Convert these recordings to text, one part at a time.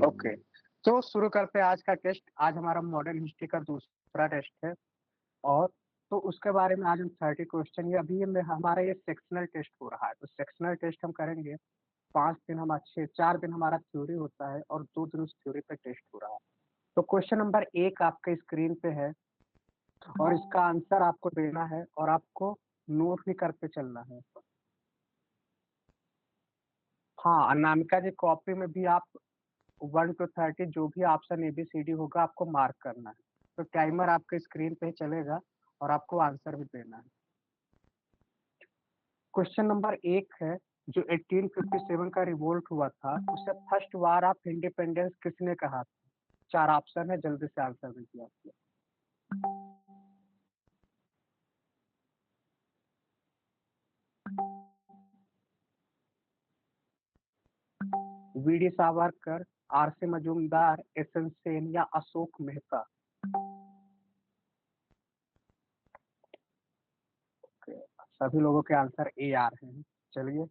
Okay, तो शुरू करते हैं आज का टेस्ट। आज हमारा मॉडर्न हिस्ट्री का दूसरा टेस्ट है और तो उसके बारे में आज हम 30 क्वेश्चन ये अभी में हमारा ये सेक्शनल टेस्ट हो रहा है। तो सेक्शनल टेस्ट हम करेंगे 5 दिन हम अच्छे 4 दिन हमारा थ्योरी होता है और 2 दिन उस थ्योरी पे टेस्ट हो रहा है। तो क्वेश्चन नंबर 1 आपके स्क्रीन पे है और इसका आंसर आपको देना है और आपको नोट भी करते चलना है। हाँ, अनामिका जी कॉपी में भी आप 1 टू 30 जो भी ऑप्शन ABCD होगा आपको मार्क करना है। तो टाइमर आपके स्क्रीन पे ही चलेगा और आपको आंसर भी देना है। क्वेश्चन नंबर 1 है, जो 1857 का रिवोल्ट हुआ था उसे फर्स्ट वार ऑफ इंडिपेंडेंस किसने कहा था? 4 ऑप्शन है, जल्दी से आंसर दीजिए आप। VD. Savarkar, R.C. Majumdar, S.N. Sen या अशोक मेहता? सभी लोगों के आंसर ए आ रहे हैं। चलिए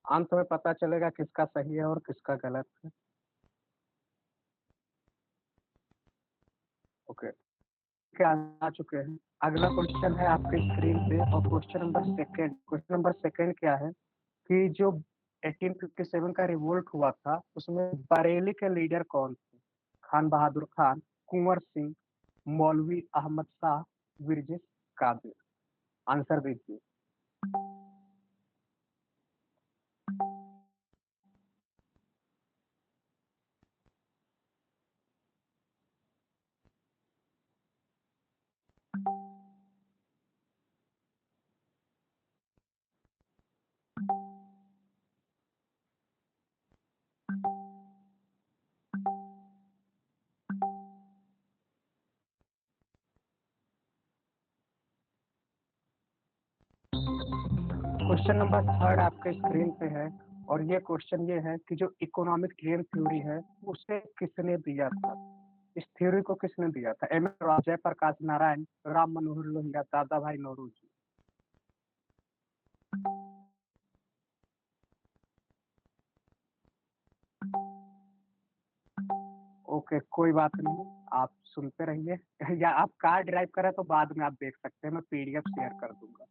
अंत में पता चलेगा किसका सही है और किसका गलत है। ओके, क्या आ चुके हैं। अगला क्वेश्चन है आपके स्क्रीन पे और क्वेश्चन नंबर सेकंड क्या है कि जो 1857 का रिवोल्ट हुआ था उसमें बरेली के लीडर कौन थे? खान बहादुर खान, कुंवर सिंह, मौलवी अहमद शाह, विरजिस कादिर? आंसर दीजिए। क्वेश्चन नंबर थर्ड आपके स्क्रीन पे है और ये क्वेश्चन ये है कि जो इकोनॉमिक गेम थ्योरी है उसे किसने दिया था? इस थ्योरी को किसने दिया था? एम एस राव, जयप्रकाश नारायण, राम मनोहर लोहिया, दादा भाई नौरोजी? ओके, कोई बात नहीं, आप सुनते रहिए या आप कार ड्राइव करें तो बाद में आप देख सकते हैं, मैं PDF शेयर कर दूंगा।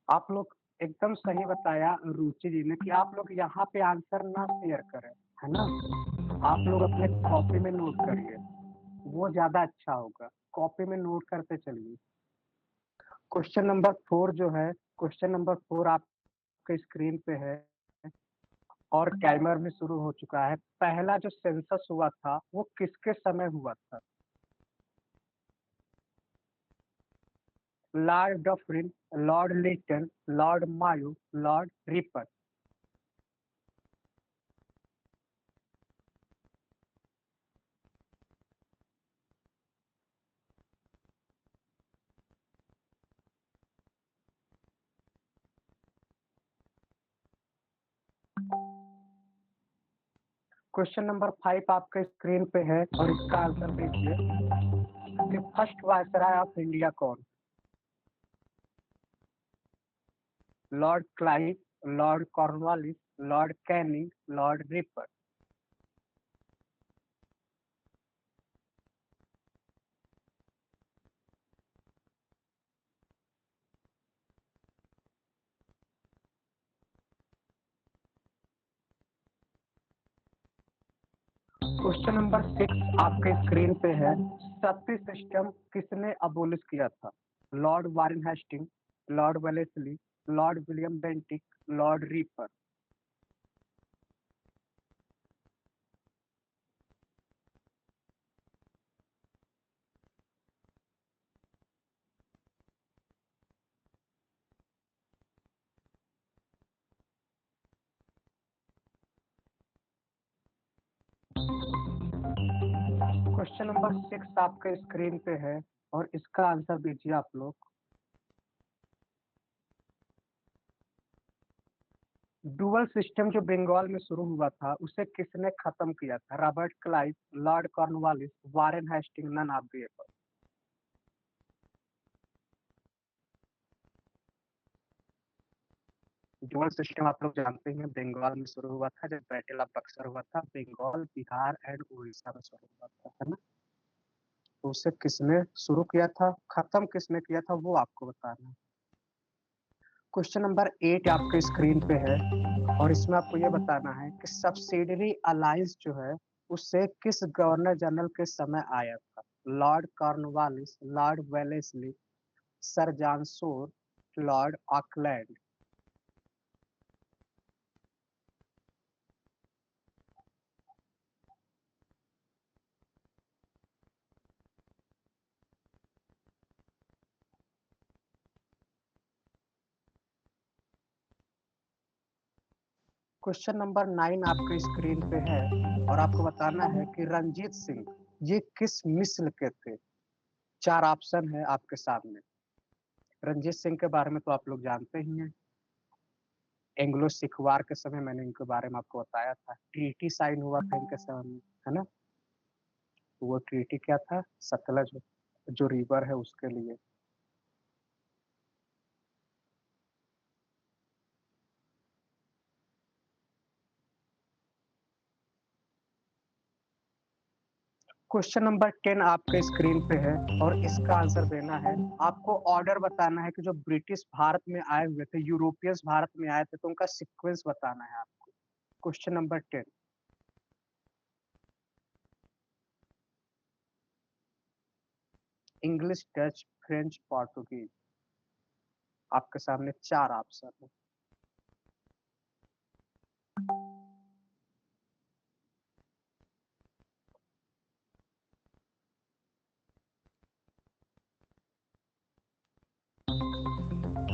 आप लोग एकदम सही बताया रुचि जी ने कि आप लोग यहाँ पे आंसर ना शेयर करें, है ना। आप लोग अपने कॉपी में नोट करिए, वो ज्यादा अच्छा होगा। कॉपी में नोट करते चलिए। क्वेश्चन नंबर 4 जो है, क्वेश्चन नंबर 4 आपके स्क्रीन पे है और टाइमर भी शुरू हो चुका है। पहला जो सेंसस हुआ था वो किसके समय हुआ था? Lord Dufferin, Lord Lytton, Lord Mayo, Lord Ripon? Question number 5 आपके स्क्रीन पे है और इसका आंसर देखिए कि फर्स्ट वायसराय ऑफ इंडिया कौन? Lord Clive, lord Cornwallis, Lord Canning, Lord Ripon? Question number 6 आपके स्क्रीन पे है। सती सिस्टम किसने अबोलिश किया था? Lord Warren Hasting, lord Wellesley, lord William Bentinck, lord Ripon? Question number 6 आपके स्क्रीन पे है और इसका आंसर दीजिए आप लोग। डुअल सिस्टम जो बंगाल में शुरू हुआ था उसे किसने खत्म किया था? Robert Clive, lord Cornwallis, Warren Hasting, none of the above? Dual system आप लोग जानते हैं बंगाल में शुरू हुआ था, जब बैटल ऑफ बक्सर हुआ था, बंगाल, बिहार एंड उड़ीसा में शुरू हुआ था, है ना? तो उसे किसने शुरू किया था, खत्म किसने किया था, वो आपको बताना है। क्वेश्चन नंबर 8 आपके स्क्रीन पे है और इसमें आपको ये बताना है कि सब्सिडरी अलायंस जो है उससे किस गवर्नर जनरल के समय आया था? Lord Cornwallis, Lord Wellesley, sir John Shore, Lord Auckland. Question number 9 आपके स्क्रीन पे है और आपको बताना है कि रंजीत सिंह ये किस मिस्र के थे? चार ऑप्शन है आपके सामने। रंजीत सिंह के बारे में तो आप लोग जानते ही हैं। एंग्लो सिख वार के समय मैंने इनके बारे में आपको बताया था। ट्रीटी साइन हुआ था इनके समय में, है ना? तो वो ट्रीटी क्या था? सतलज जो रिवर है उसके लिए। क्वेश्चन नंबर 10 आपके स्क्रीन पे है और इसका आंसर देना है। आपको ऑर्डर बताना है कि जो ब्रिटिश भारत में आए हुए थे, यूरोपियंस भारत में आए थे, तो उनका सीक्वेंस बताना है आपको। Question number 10। English, Dutch, French, Portuguese. आपके सामने चार ऑप्शन है।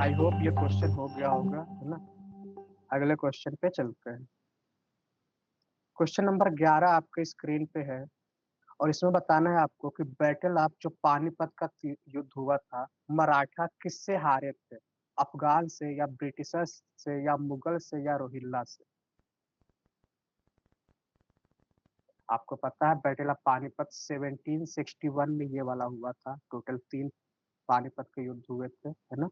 आई होप ये क्वेश्चन हो गया होगा, है ना? अगले क्वेश्चन पे चलते हैं। क्वेश्चन नंबर 11 आपके स्क्रीन पे है और इसमें बताना है आपको कि बैटल ऑफ जो पानीपत का युद्ध हुआ था, मराठा किससे हारे थे? अफगान से या ब्रिटिशर्स से या मुगल से या रोहिल्ला से? आपको पता है बैटल ऑफ पानीपत 1761 में ये वाला हुआ था। टोटल 3 पानीपत के युद्ध हुए थे, है ना?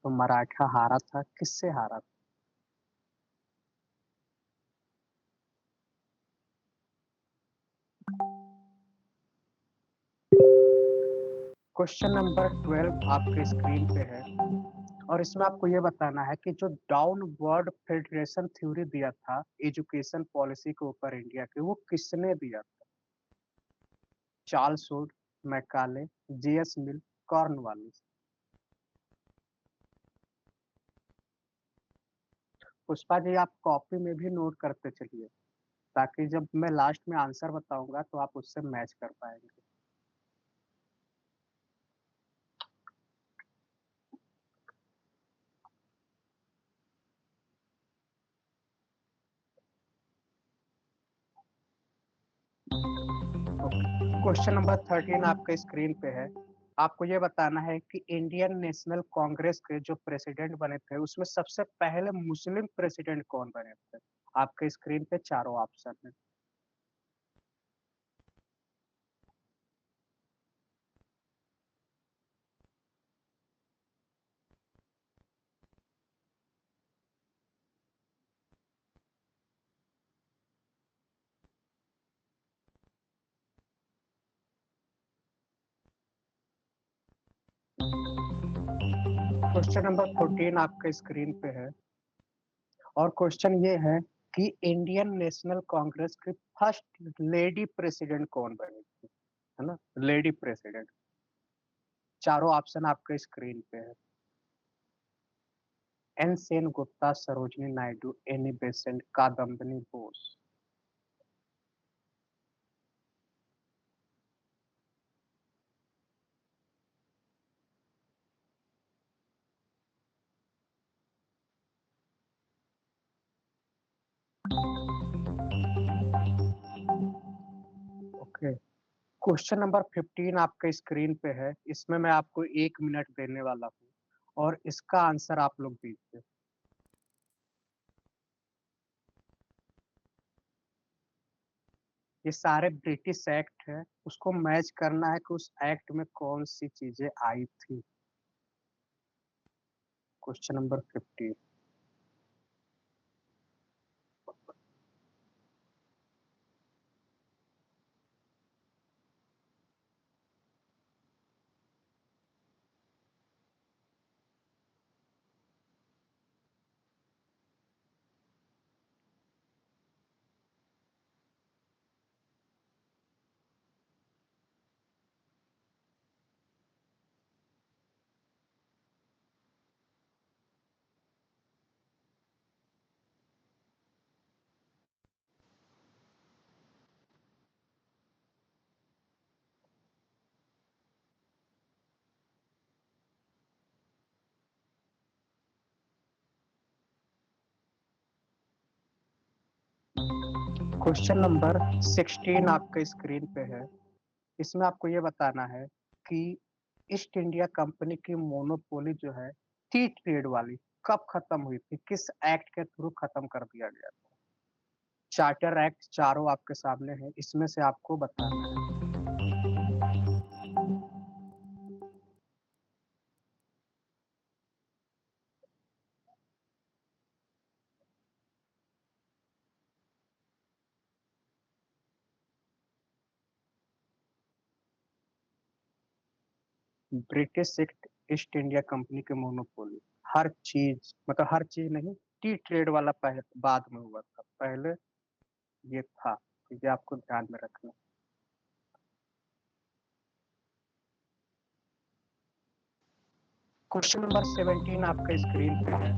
तो मराठा हारा था, किससे हारा था? क्वेश्चन नंबर 12 आपके स्क्रीन पे है और इसमें आपको ये बताना है कि जो डाउनवर्ड फेडरेशन थ्योरी दिया था एजुकेशन पॉलिसी के ऊपर इंडिया के, वो किसने दिया था? चार्ल्स वुड, मैकाले, जेएस मिल, कॉर्नवालिस। पुष्पा जी आप कॉपी में भी नोट करते चलिए, ताकि जब मैं लास्ट में आंसर बताऊंगा तो आप उससे मैच कर पाएंगे। क्वेश्चन नंबर 13 आपके स्क्रीन पे है। आपको ये बताना है कि इंडियन नेशनल कांग्रेस के जो प्रेसिडेंट बने थे उसमें सबसे पहले मुस्लिम प्रेसिडेंट कौन बने थे? आपके स्क्रीन पे चारों ऑप्शन है। क्वेश्चन नंबर 14 आपके स्क्रीन पे है और क्वेश्चन ये है कि इंडियन नेशनल कांग्रेस की फर्स्ट लेडी प्रेसिडेंट कौन बनी थी? है ना? Lady president. चारों ऑप्शन आपके स्क्रीन पे है। N Sen Gupta, Sarojini Naidu, Annie Besant, Kadambini Bose. Okay. Question number 15 आपके स्क्रीन पे है। इसमें मैं आपको 1 मिनट देने वाला हूँ और इसका आंसर आप लोग दीजिए। ये सारे ब्रिटिश एक्ट है, उसको मैच करना है कि उस एक्ट में कौन सी चीजें आई थी। Question number 50। क्वेश्चन नंबर 16 आपके स्क्रीन पे है। इसमें आपको ये बताना है कि ईस्ट इंडिया कंपनी की मोनोपोली जो है टी ट्रेड वाली कब खत्म हुई थी, किस एक्ट के थ्रू खत्म कर दिया गया था। चार्टर एक्ट चारों आपके सामने है, इसमें से आपको बताना है। British act east India company के मोनोपोली। हर चीज मतलब हर चीज नहीं, टी ट्रेड वाला पहले बाद में हुआ था, पहले ये था। तो ये आपको ध्यान में रखना। क्वेश्चन नंबर 17 आपके स्क्रीन पे है।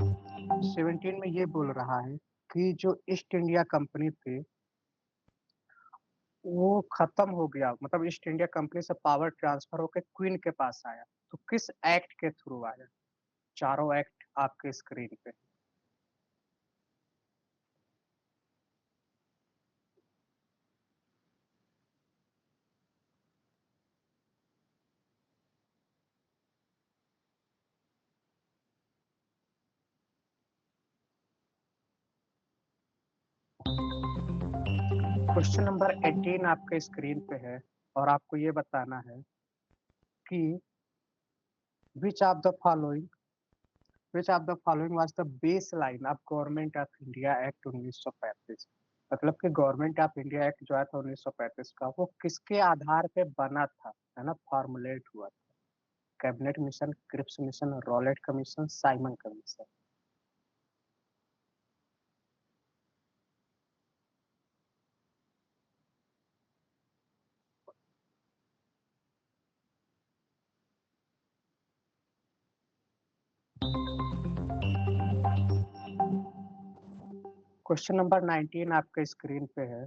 17 में ये बोल रहा है कि जो ईस्ट इंडिया कंपनी थी वो खत्म हो गया, मतलब ईस्ट इंडिया कंपनी से पावर ट्रांसफर होकर क्वीन के पास आया। तो किस एक्ट के थ्रू आया। चारों एक्ट आपके स्क्रीन पे। क्वेश्चन नंबर 18 आपके स्क्रीन पे है और आपको ये बताना है कि which of the following which of the following was the base line of government of India act 1935। मतलब कि गवर्नमेंट ऑफ इंडिया एक्ट जो आया था 1935 का, वो किसके आधार पे बना था, है ना, फॉर्मुलेट हुआ था। Cabinet mission, Cripps mission, Rowlatt commission, Simon commission. Question number 19 आपके स्क्रीन पे है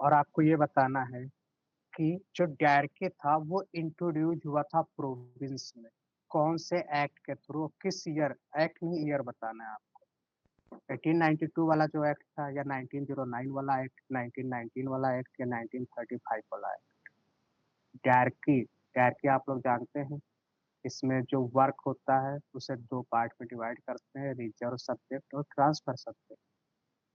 और आपको ये बताना है कि जो डायरके था वो इंट्रोड्यूस हुआ था प्रोविंस में, कौन से एक्ट के थ्रू, किस ईयर, एक्ट नहीं ईयर बताना है आपको। 1892 वाला जो एक्ट था, या 1909 वाला एक्ट, 1919 वाला एक्ट, या 1935 वाला एक्ट। डायरकी, डायरकी आप लोग जानते हैं। इसमें जो वर्क होता है उसे दो पार्ट में डिवाइड करते हैं, रिजर्व सब्जेक्ट और ट्रांसफर सब्जेक्ट।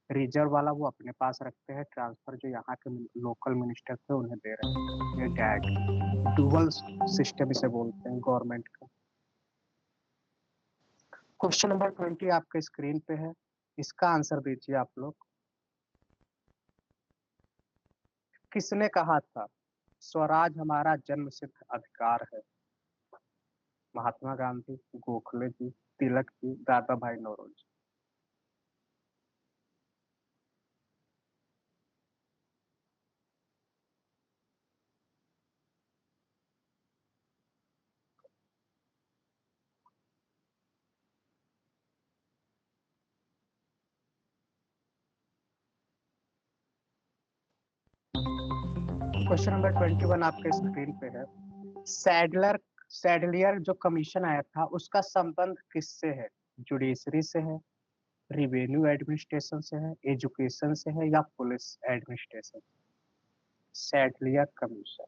रिजर्व वाला वो अपने पास रखते हैं, ट्रांसफर जो यहाँ के लोकल मिनिस्टर थे उन्हें दे रहे हैं। ये डैट डुअल सिस्टम इसे बोलते हैं गवर्नमेंट का। क्वेश्चन नंबर 20 आपके स्क्रीन पे है, इसका आंसर दीजिए आप लोग। किसने कहा था स्वराज हमारा जन्मसिद्ध अधिकार है। महात्मा गांधी, गोखले जी, तिलक जी, दादा भाई नौरोजी। क्वेश्चन नंबर 21 आपके स्क्रीन पे है। सैडलर सैडलियर जो कमीशन आया था उसका संबंध किससे है। जुडिशरी से है, रिवेन्यू एडमिनिस्ट्रेशन से है, एजुकेशन से है, या police administration. Sadler commission.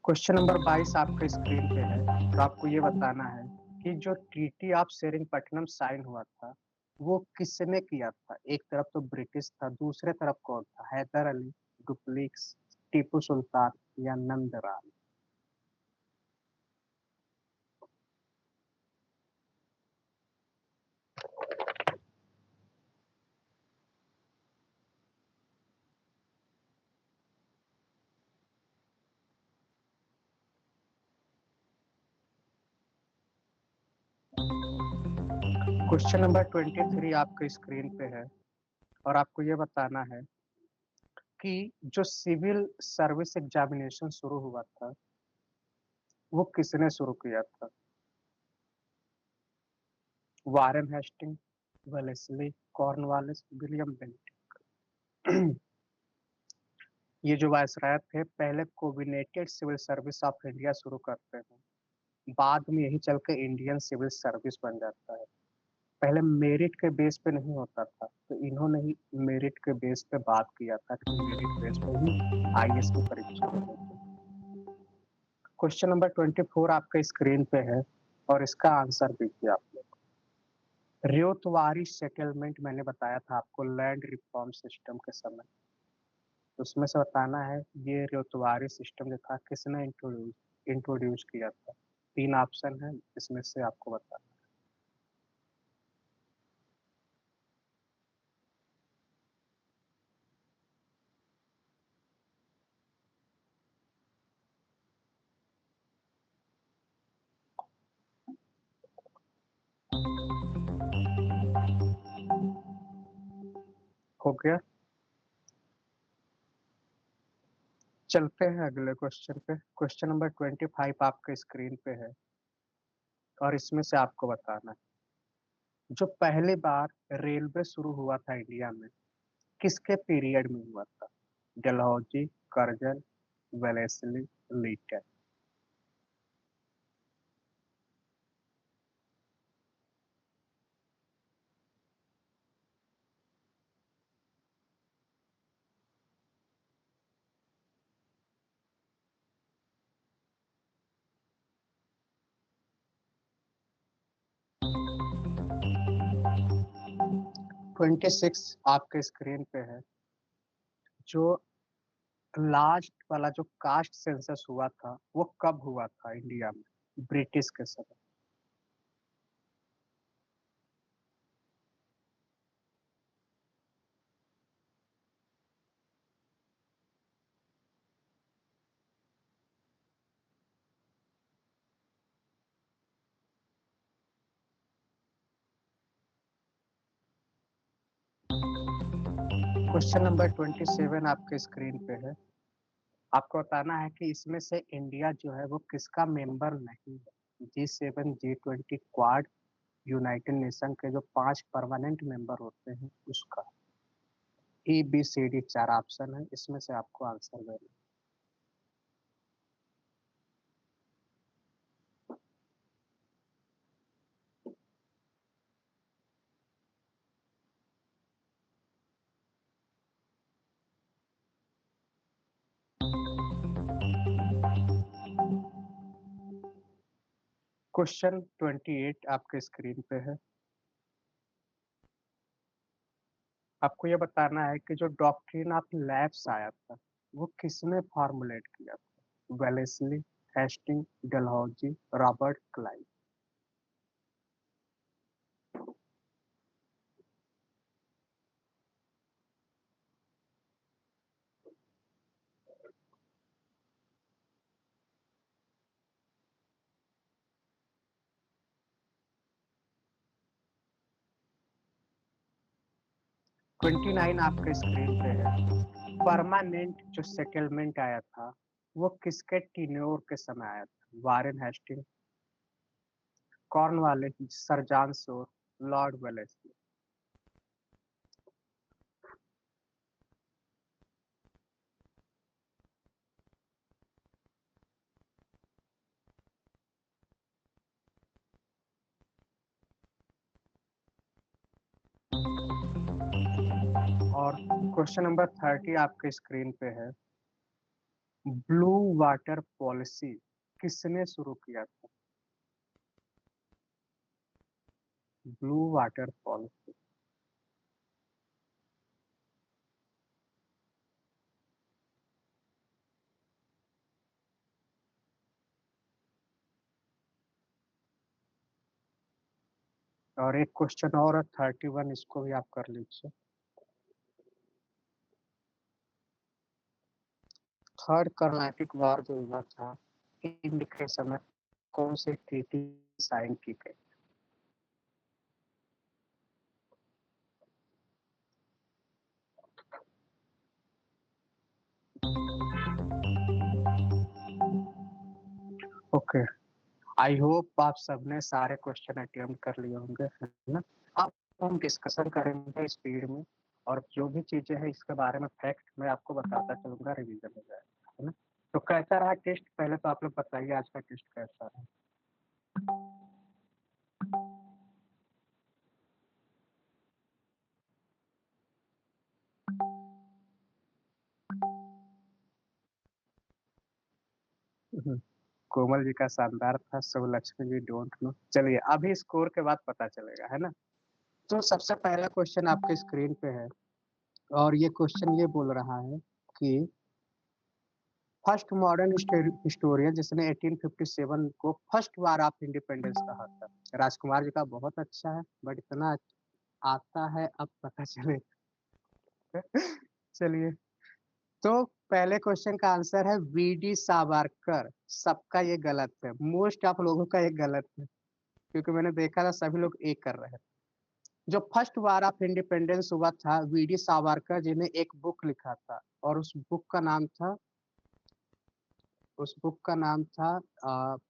Question number 22 आपके स्क्रीन पे है। तो आपको ये बताना है कि जो ट्रीटी ऑफ सेरिंगपट्टनम साइन हुआ था, वो किसने किया था? एक तरफ तो ब्रिटिश था, दूसरे तरफ कौन था? हैदर अली, डुप्लेक्स, टीपू सुल्तान या नंदराम? क्वेश्चन नंबर 23 आपके स्क्रीन पे है और आपको ये बताना है कि जो सिविल सर्विस एग्जामिनेशन शुरू हुआ था, वो किसने शुरू किया था? Warren Hasting, Wellesley, Cornwallis, William Bentinck. ये जो वायसराय थे पहले coordinated civil service of India शुरू करते हैं, बाद में यही चल के इंडियन सिविल सर्विस बन जाता है। पहले मेरिट के बेस पे नहीं होता था, तो इन्होंने ही मेरिट के बेस पे बात किया था कि मेरिट बेस पे ही आईएएस की परीक्षा होगी। क्वेश्चन नंबर 24 आपके स्क्रीन पे है और इसका आंसर देखिए आप लोग। रेतवारी सेटलमेंट मैंने बताया था आपको लैंड रिफॉर्म सिस्टम के समय, उसमें से बताना है ये रेतवारी सिस्टम जो था किसने इंट्रोड्यूस इंट्रोड्यूस किया था। तीन ऑप्शन है, इसमें से आपको बताना हो गया। चलते हैं अगले क्वेश्चन पे। क्वेश्चन नंबर 25 आपके स्क्रीन पे है और इसमें से आपको बताना है जो पहली बार रेलवे शुरू हुआ था इंडिया में, किसके पीरियड में हुआ था? Dalhousie, Karjan, Wellesley, Lytton? 26 आपके स्क्रीन पे है। जो लास्ट वाला जो कास्ट सेंसस हुआ था वो कब हुआ था इंडिया में? ब्रिटिश के समय। 27 आपके स्क्रीन पे है। आपको बताना है कि इसमें से इंडिया जो है वो किसका मेंबर नहीं है? G7, G20, quad, United nation के जो 5 परमानेंट मेंबर होते हैं उसका। ABCD 4 ऑप्शन है, इसमें से आपको आंसर देना। क्वेश्चन 28 आपके स्क्रीन पे है। आपको ये बताना है कि जो डॉक्ट्रिन ऑफ लैप्स आया था वो किसने फॉर्मुलेट किया था? Wellesley, Hasting, Dalhousie, Robert Clive? 29 आपके स्क्रीन पे है। परमानेंट जो सेटलमेंट आया था वो किसके टीन्योर के समय आया था? Warren Hasting, Cornwallis, sir John Shore, lord Wellesley? और क्वेश्चन नंबर 30 आपके स्क्रीन पे है। ब्लू वाटर पॉलिसी किसने शुरू किया था? Blue water policy. और एक क्वेश्चन और 31, इसको भी आप कर लीजिए। थर्ड कर्नाटिक वार जो हुआ था, इंड के समय कौन सी ट्रीटी साइन की गई? ओके, आई होप आप सबने सारे क्वेश्चन अटेम्प्ट कर लिए होंगे, है ना? अब हम डिस्कशन करेंगे स्पीड में, और जो भी चीजें हैं इसके बारे में फैक्ट मैं आपको बताता चलूंगा, रिवीजन हो जाएगा, है ना? तो कैसा रहा टेस्ट, पहले तो आप लोग बताइए आज का टेस्ट कैसा रहा। कोमल जी का शानदार था, सब लक्ष्मी जी डोंट नो। चलिए अभी स्कोर के बाद पता चलेगा, है ना? तो सबसे पहला क्वेश्चन आपके स्क्रीन पे है, और ये क्वेश्चन ये बोल रहा है कि फर्स्ट मॉडर्न हिस्टोरियन जिसने 1857 को फर्स्ट वार ऑफ इंडिपेंडेंस कहा था। राजकुमार जी का बहुत अच्छा है, बट इतना आता है अब पता चले। चलिए, तो पहले क्वेश्चन का आंसर है वीडी सावरकर। सबका ये गलत है, मोस्ट आप लोगों का ये गलत है, क्योंकि मैंने देखा था सभी लोग एक कर रहे हैं। जो फर्स्ट वार ऑफ इंडिपेंडेंस हुआ था, वीडी सावरकर जी ने एक बुक लिखा था, और उस बुक का नाम था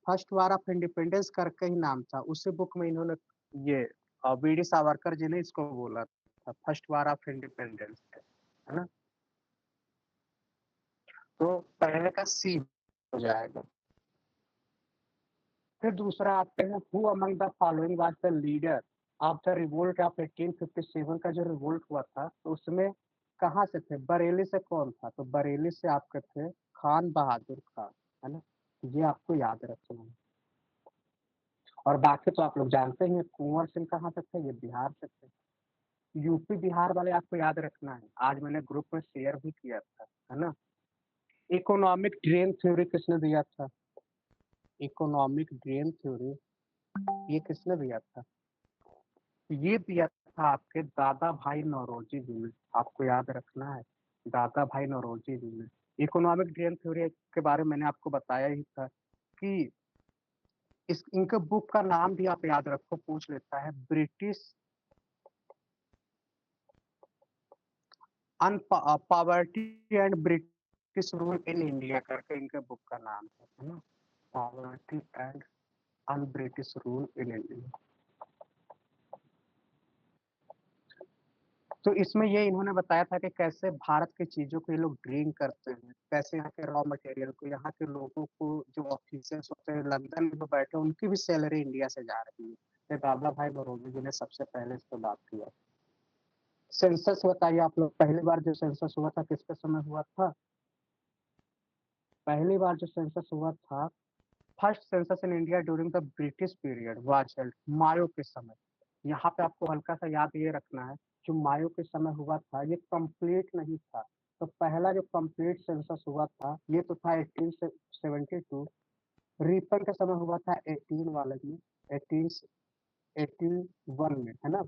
फर्स्ट वार ऑफ इंडिपेंडेंस करके ही नाम था। उसी बुक में इन्होंने ये वीडी सावरकर जी ने इसको बोला था, फर्स्ट वार ऑफ इंडिपेंडेंस, है ना? तो पहले का सी हो जाएगा। फिर दूसरा आते हैं, who among the following was the leader of the revolt of 1857 का जो रिवोल्ट हुआ था, तो उसमें कहाँ से थे? बरेली से कौन था? तो बरेली से आपके थे खान बहादुर खान, है ना? ये आपको याद रखना है। और बाकी तो आप लोग जानते ही हैं, कुंवर सिंह कहाँ से थे? ये बिहार से थे। यूपी बिहार वाले आपको याद रखना है, आज मैंने ग्रुप में शेयर भी किया था, है ना? इकोनॉमिक ड्रेन थ्योरी किसने दिया था? इकोनॉमिक ड्रेन थ्योरी ये किसने दिया था? ये दिया था आपके दादा भाई नौरोजी जी ने, आपको याद रखना है, दादा भाई नौरोजी जी ने। इकोनॉमिक ड्रेन थ्योरी के बारे में मैंने आपको बताया ही था कि इस इनके बुक का नाम भी आप याद रखो, पूछ लेता है, British unpoverty and British rule in India करके इनके बुक का नाम है ना? Poverty and un British rule in India. तो इसमें ये इन्होंने बताया था कि कैसे भारत की चीजों को ये लोग ड्रिंक करते हैं, कैसे यहाँ के रॉ मटेरियल को, यहाँ के लोगों को, जो ऑफिसर्स होते हैं लंदन में बैठे, उनकी भी सैलरी इंडिया से जा रही है। ये दादा भाई नौरोजी जी ने सबसे पहले इस पर बात किया। सेंसस बताइए आप लोग, पहली बार जो सेंसस हुआ था किसके समय हुआ था? पहली बार जो सेंसस हुआ था, first census in India during the British period was held Mayo के समय। यहाँ पे आपको हल्का सा याद ये रखना है, जो मायो के समय हुआ था ये कंप्लीट नहीं था। तो पहला जो कंप्लीट सेंसस हुआ था ये तो था 1872। रिपन के समय हुआ था 18 वाले में, 1881 में, है ना?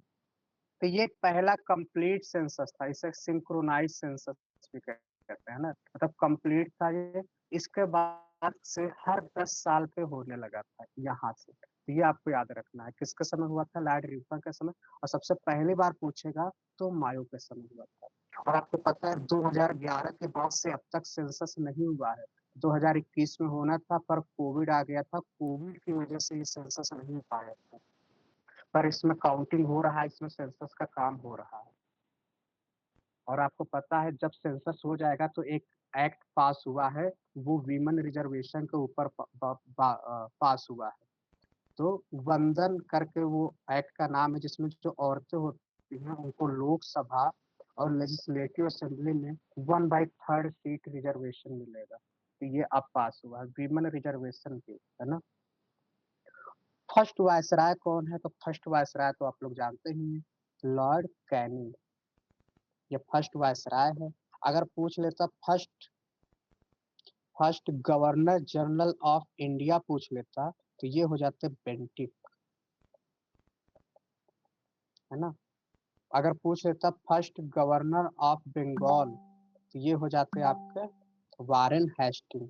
तो ये पहला कंप्लीट सेंसस था, इसे सिंक्रोनाइज सेंसस भी कहते हैं ना, मतलब कंप्लीट था ये। इसके बाद से हर 10 साल पे होने लगा था यहाँ से। तो ये आपको याद रखना है, किसके समय हुआ था? लॉर्ड रिपन के समय। और सबसे पहली बार पूछेगा तो मायो के समय हुआ था। और आपको पता है 2011 के बाद से अब तक सेंसस नहीं हुआ है। 2021 में होना था, पर कोविड आ गया था, कोविड की वजह से ये सेंसस नहीं हो पाया था। पर इसमें काउंटिंग हो रहा है, इसमें सेंसस का काम हो रहा है। और आपको पता है जब सेंसस हो जाएगा तो एक एक्ट पास हुआ है, वो वीमेन रिजर्वेशन के ऊपर पास हुआ है। तो वंदन करके वो एक्ट का नाम है, जिसमें जो औरतें होती हैं उनको लोकसभा और लेजिस्लेटिव असेंबली में 1/3 सीट रिजर्वेशन मिलेगा। तो ये अब पास हुआ है, वीमेन रिजर्वेशन बिल, है ना। फर्स्ट वायसराय कौन है? तो फर्स्ट वायसराय तो आप लोग जानते ही हैं, लॉर्ड कैनिंग, ये फर्स्ट वायसराय है। अगर पूछ लेता first first governor general of India पूछ लेता तो ये हो जाते बेंटिक, है ना। अगर पूछ लेता फर्स्ट गवर्नर ऑफ बंगाल तो ये हो जाते आपके वारेन हेस्टिंग।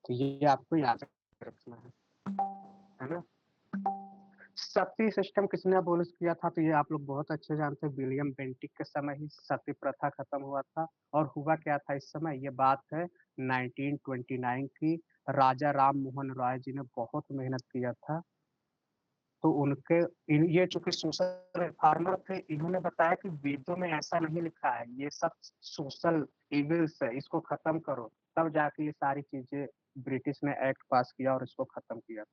तो ये आपको याद रखना है ना। सती सिस्टम किसने अबोलिश किया था? तो ये आप लोग बहुत अच्छे जानते हैं, विलियम बेंटिक के समय ही सती प्रथा खत्म हुआ था। और हुआ क्या था इस समय, ये बात है 1929 की। राजा राम मोहन राय जी ने बहुत मेहनत किया था, तो उनके ये चूंकि सोशल रिफॉर्मर थे, इन्होंने बताया कि वेदों में ऐसा नहीं लिखा है, ये सब सोशल इविल्स है, इसको खत्म करो। तब जाके ये सारी चीजें ब्रिटिश ने एक्ट पास किया और इसको खत्म किया।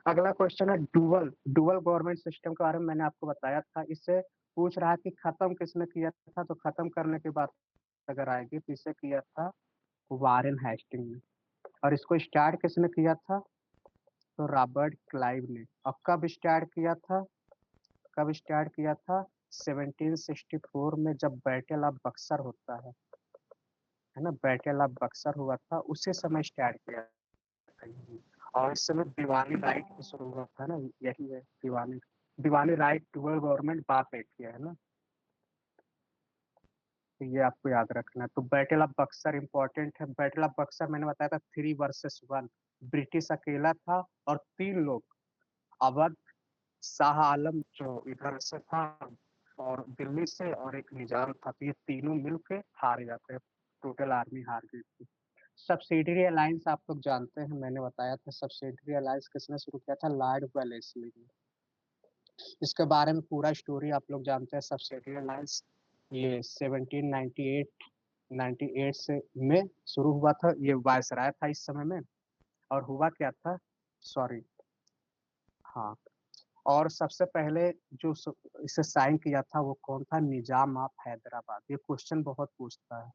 अगला क्वेश्चन है डुअल डुअल गवर्नमेंट सिस्टम के बारे में मैंने आपको बताया था। इससे पूछ रहा है कि खत्म किसने किया था, तो खत्म करने के बाद अगर आएगी तो इसे किया था वारेन हेस्टिंग ने। और इसको स्टार्ट किसने किया था? तो रॉबर्ट क्लाइव ने। और कब स्टार्ट किया था? 1764 में, जब बैटल ऑफ बक्सर होता है ना, बैटल ऑफ बक्सर हुआ था, उसी समय स्टार्ट किया था। और इस समय दीवानी राइट की शुरुआत था ना, यही है दीवानी दीवानी राइट डुअल गवर्नमेंट बात है किया, है ना। तो ये आपको याद रखना है। तो बैटल ऑफ बक्सर इंपॉर्टेंट है। बैटल ऑफ बक्सर मैंने बताया था 3 वर्सेस 1, ब्रिटिश अकेला था और 3 लोग, अवध, शाह आलम जो इधर से था और दिल्ली से, और एक निजाम था, तो ये तीनों मिलके हार जाते हैं, टोटल आर्मी हार गई थी। सब्सिडियरी अलायंस आप लोग जानते हैं, मैंने बताया था सब्सिडियरी अलायंस किसने शुरू किया था? लॉर्ड वेलेस्ली ने। इसके बारे में पूरा स्टोरी आप लोग जानते हैं। सब्सिडियरी अलायंस ये 1798 से में शुरू हुआ था, ये वायसराय था इस समय में। और हुआ क्या था, सॉरी, हाँ, और सबसे पहले जो इसे साइन किया था वो कौन था? निजाम ऑफ हैदराबाद। ये क्वेश्चन बहुत पूछता है,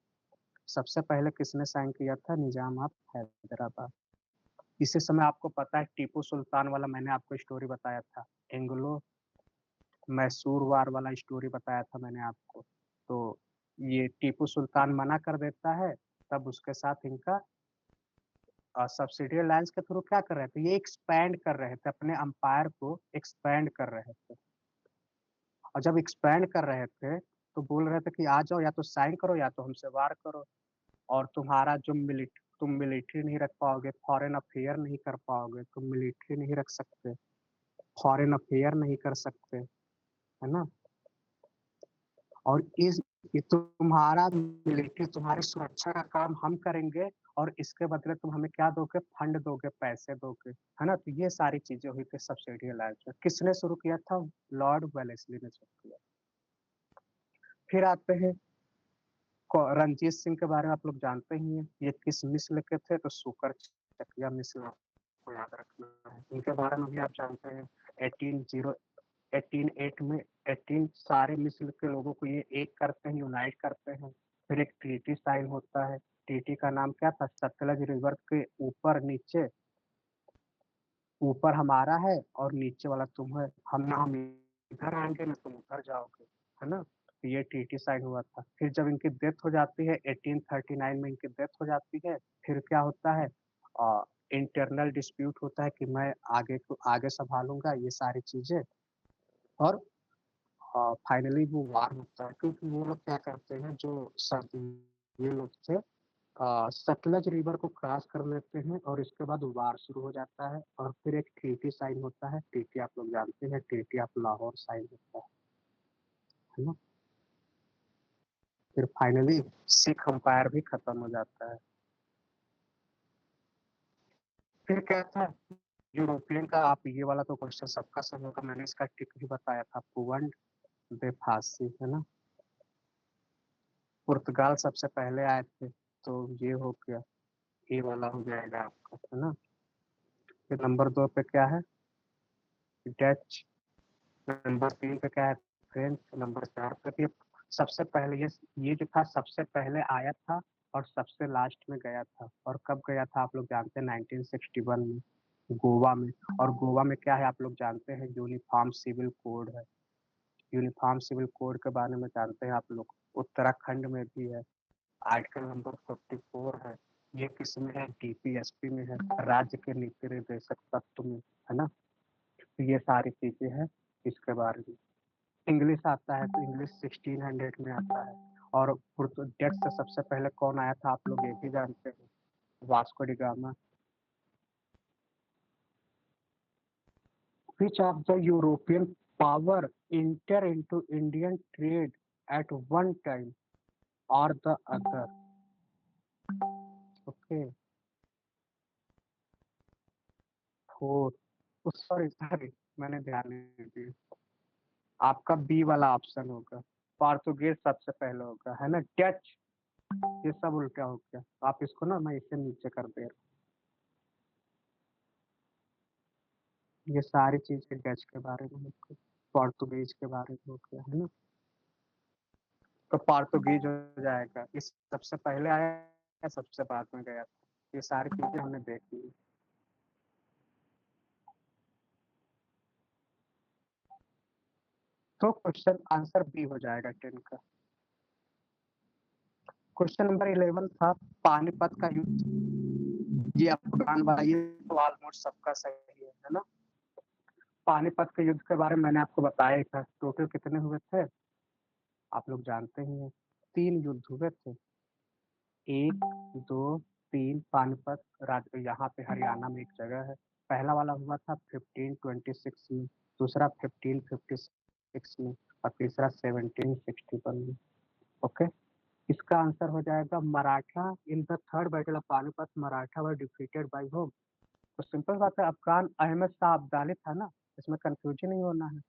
सबसे पहले किसने साइन किया था? निजाम ऑफ हैदराबाद। इसी समय आपको पता है टीपू सुल्तान वाला मैंने आपको स्टोरी बताया था, एंग्लो मैसूर वार वाला स्टोरी बताया था मैंने आपको। तो ये टीपू सुल्तान मना कर देता है, तब उसके साथ इनका सब्सिडियरी अलायंस के थ्रू क्या कर रहे थे? ये एक्सपैंड कर रहे थे, अपने अंपायर को एक्सपैंड कर रहे थे। और जब एक्सपैंड कर रहे थे तो बोल रहे थे कि आ जाओ, या तो साइन करो या तो हमसे वार करो। और तुम्हारा जो तुम मिलिट्री नहीं रख पाओगे, फॉरेन अफेयर नहीं कर पाओगे, तुम मिलिट्री नहीं रख सकते, फॉरेन अफेयर नहीं कर सकते, है ना। और इस ये तुम्हारा मिलिट्री, तुम्हारी सुरक्षा का काम हम करेंगे, और इसके बदले तुम हमें क्या दोगे? फंड दोगे, पैसे दोगे, है ना। तो ये सारी चीजें हुई थी सब्सिडी अलायंस में। किसने शुरू किया था? लॉर्ड वेलेस्ली ने शुरू किया। फिर आते हैं रंजीत सिंह के बारे में आप लोग जानते ही हैं, ये किस मिस्र के थे? तो सुकर चकिया मिस्र, आपको याद रखना है। इनके बारे में भी आप जानते हैं, 1808 में 18 सारे मिस्र के लोगों को ये एक करते हैं, यूनाइट करते हैं। फिर एक ट्रीटी साइन होता है, ट्रीटी का नाम क्या था? सतलज रिवर के ऊपर नीचे, ऊपर हमारा है और नीचे वाला तुम है, हम इधर आएंगे ना तुम उधर जाओगे, है ना। तो ये ट्रीटी साइन हुआ था। फिर जब इनकी डेथ हो जाती है 1839 में, इनकी डेथ हो जाती है, फिर क्या होता है? इंटरनल डिस्प्यूट होता है कि मैं आगे संभालूंगा ये सारी चीजें। और फाइनली वो वार होता है, क्योंकि वो लोग क्या करते हैं, जो ये लोग थे सतलज रिवर को क्रॉस कर लेते हैं, और इसके बाद वार शुरू हो जाता है। और फिर एक ट्रीटी साइन होता है, ट्रीटी आप लोग जानते हैं, ट्रीटी ऑफ लाहौर साइन होता है ना। फिर फाइनली सिख अंपायर भी खत्म हो जाता है। फिर क्या था? यूरोपियन का, आप ये वाला तो क्वेश्चन सबका सब होगा, मैंने इसका टिक भी बताया था, पुवन बे फांसी, है ना। पुर्तगाल सबसे पहले आए थे, तो ये हो गया, ये वाला हो जाएगा आपका, है ना। फिर नंबर 2 पे क्या है? डच। नंबर 3 पे क्या है? फ्रेंच। नंबर 4 पे भी सबसे पहले ये जो था सबसे पहले आया था और सबसे लास्ट में गया था। और कब गया था आप लोग जानते हैं? 1961 में, गोवा में। और गोवा में क्या है आप लोग जानते हैं? यूनिफॉर्म सिविल कोड है। यूनिफॉर्म सिविल कोड के बारे में जानते हैं आप लोग? उत्तराखंड में भी है, आर्टिकल नंबर 54 है। ये किसमें है? डीपीएसपी में है, राज्य के नीति निर्देशक तत्व में, है ना? तो ये सारी चीजें हैं इसके बारे में। इंग्लिश आता है तो इंग्लिश 1600 में आता है। और पुर्तगाल से सबसे पहले कौन आया था आप लोग ये भी जानते हैं? Vasco D gamma. Which of the European power enter into Indian trade at one time or the other? Okay, four. Sorry sorry, मैंने ध्यान नहीं दिया। आपका बी वाला ऑप्शन होगा, पोर्तुगीज सबसे पहले होगा, है ना? डच, ये सब उल्टा हो गया। आप इसको ना मैं इसे नीचे कर दे रहा हूँ। ये सारी चीजें डच के बारे में हो गई, पोर्तुगीज के बारे में हो गया, है ना? तो पोर्तुगीज हो जाएगा। इस सबसे पहले आया या सबसे बाद में गया था? ये सारी चीजें हमने देख ली। तो क्वेश्चन आंसर बी हो जाएगा 10 का। क्वेश्चन नंबर 11 था पानीपत का युद्ध। ये अफगान वाला, ये तो ऑलमोस्ट सबका सही है ना? पानीपत के युद्ध के बारे में मैंने आपको बताया ही था। टोटल कितने हुए थे आप लोग जानते ही हैं? 3 युद्ध हुए थे। 1, 2, 3 पानीपत, यहाँ पे हरियाणा में एक जगह है। पहला वाला हुआ था 1526 में, दूसरा 1556 में, और तीसरा 1761 में। ओके, इसका आंसर हो जाएगा Maratha. In the third battle of Panipat Maratha were defeated by home? तो सिंपल बात है, अफगान अहमद शाह अब्दाली था ना, इसमें कंफ्यूजन नहीं होना है।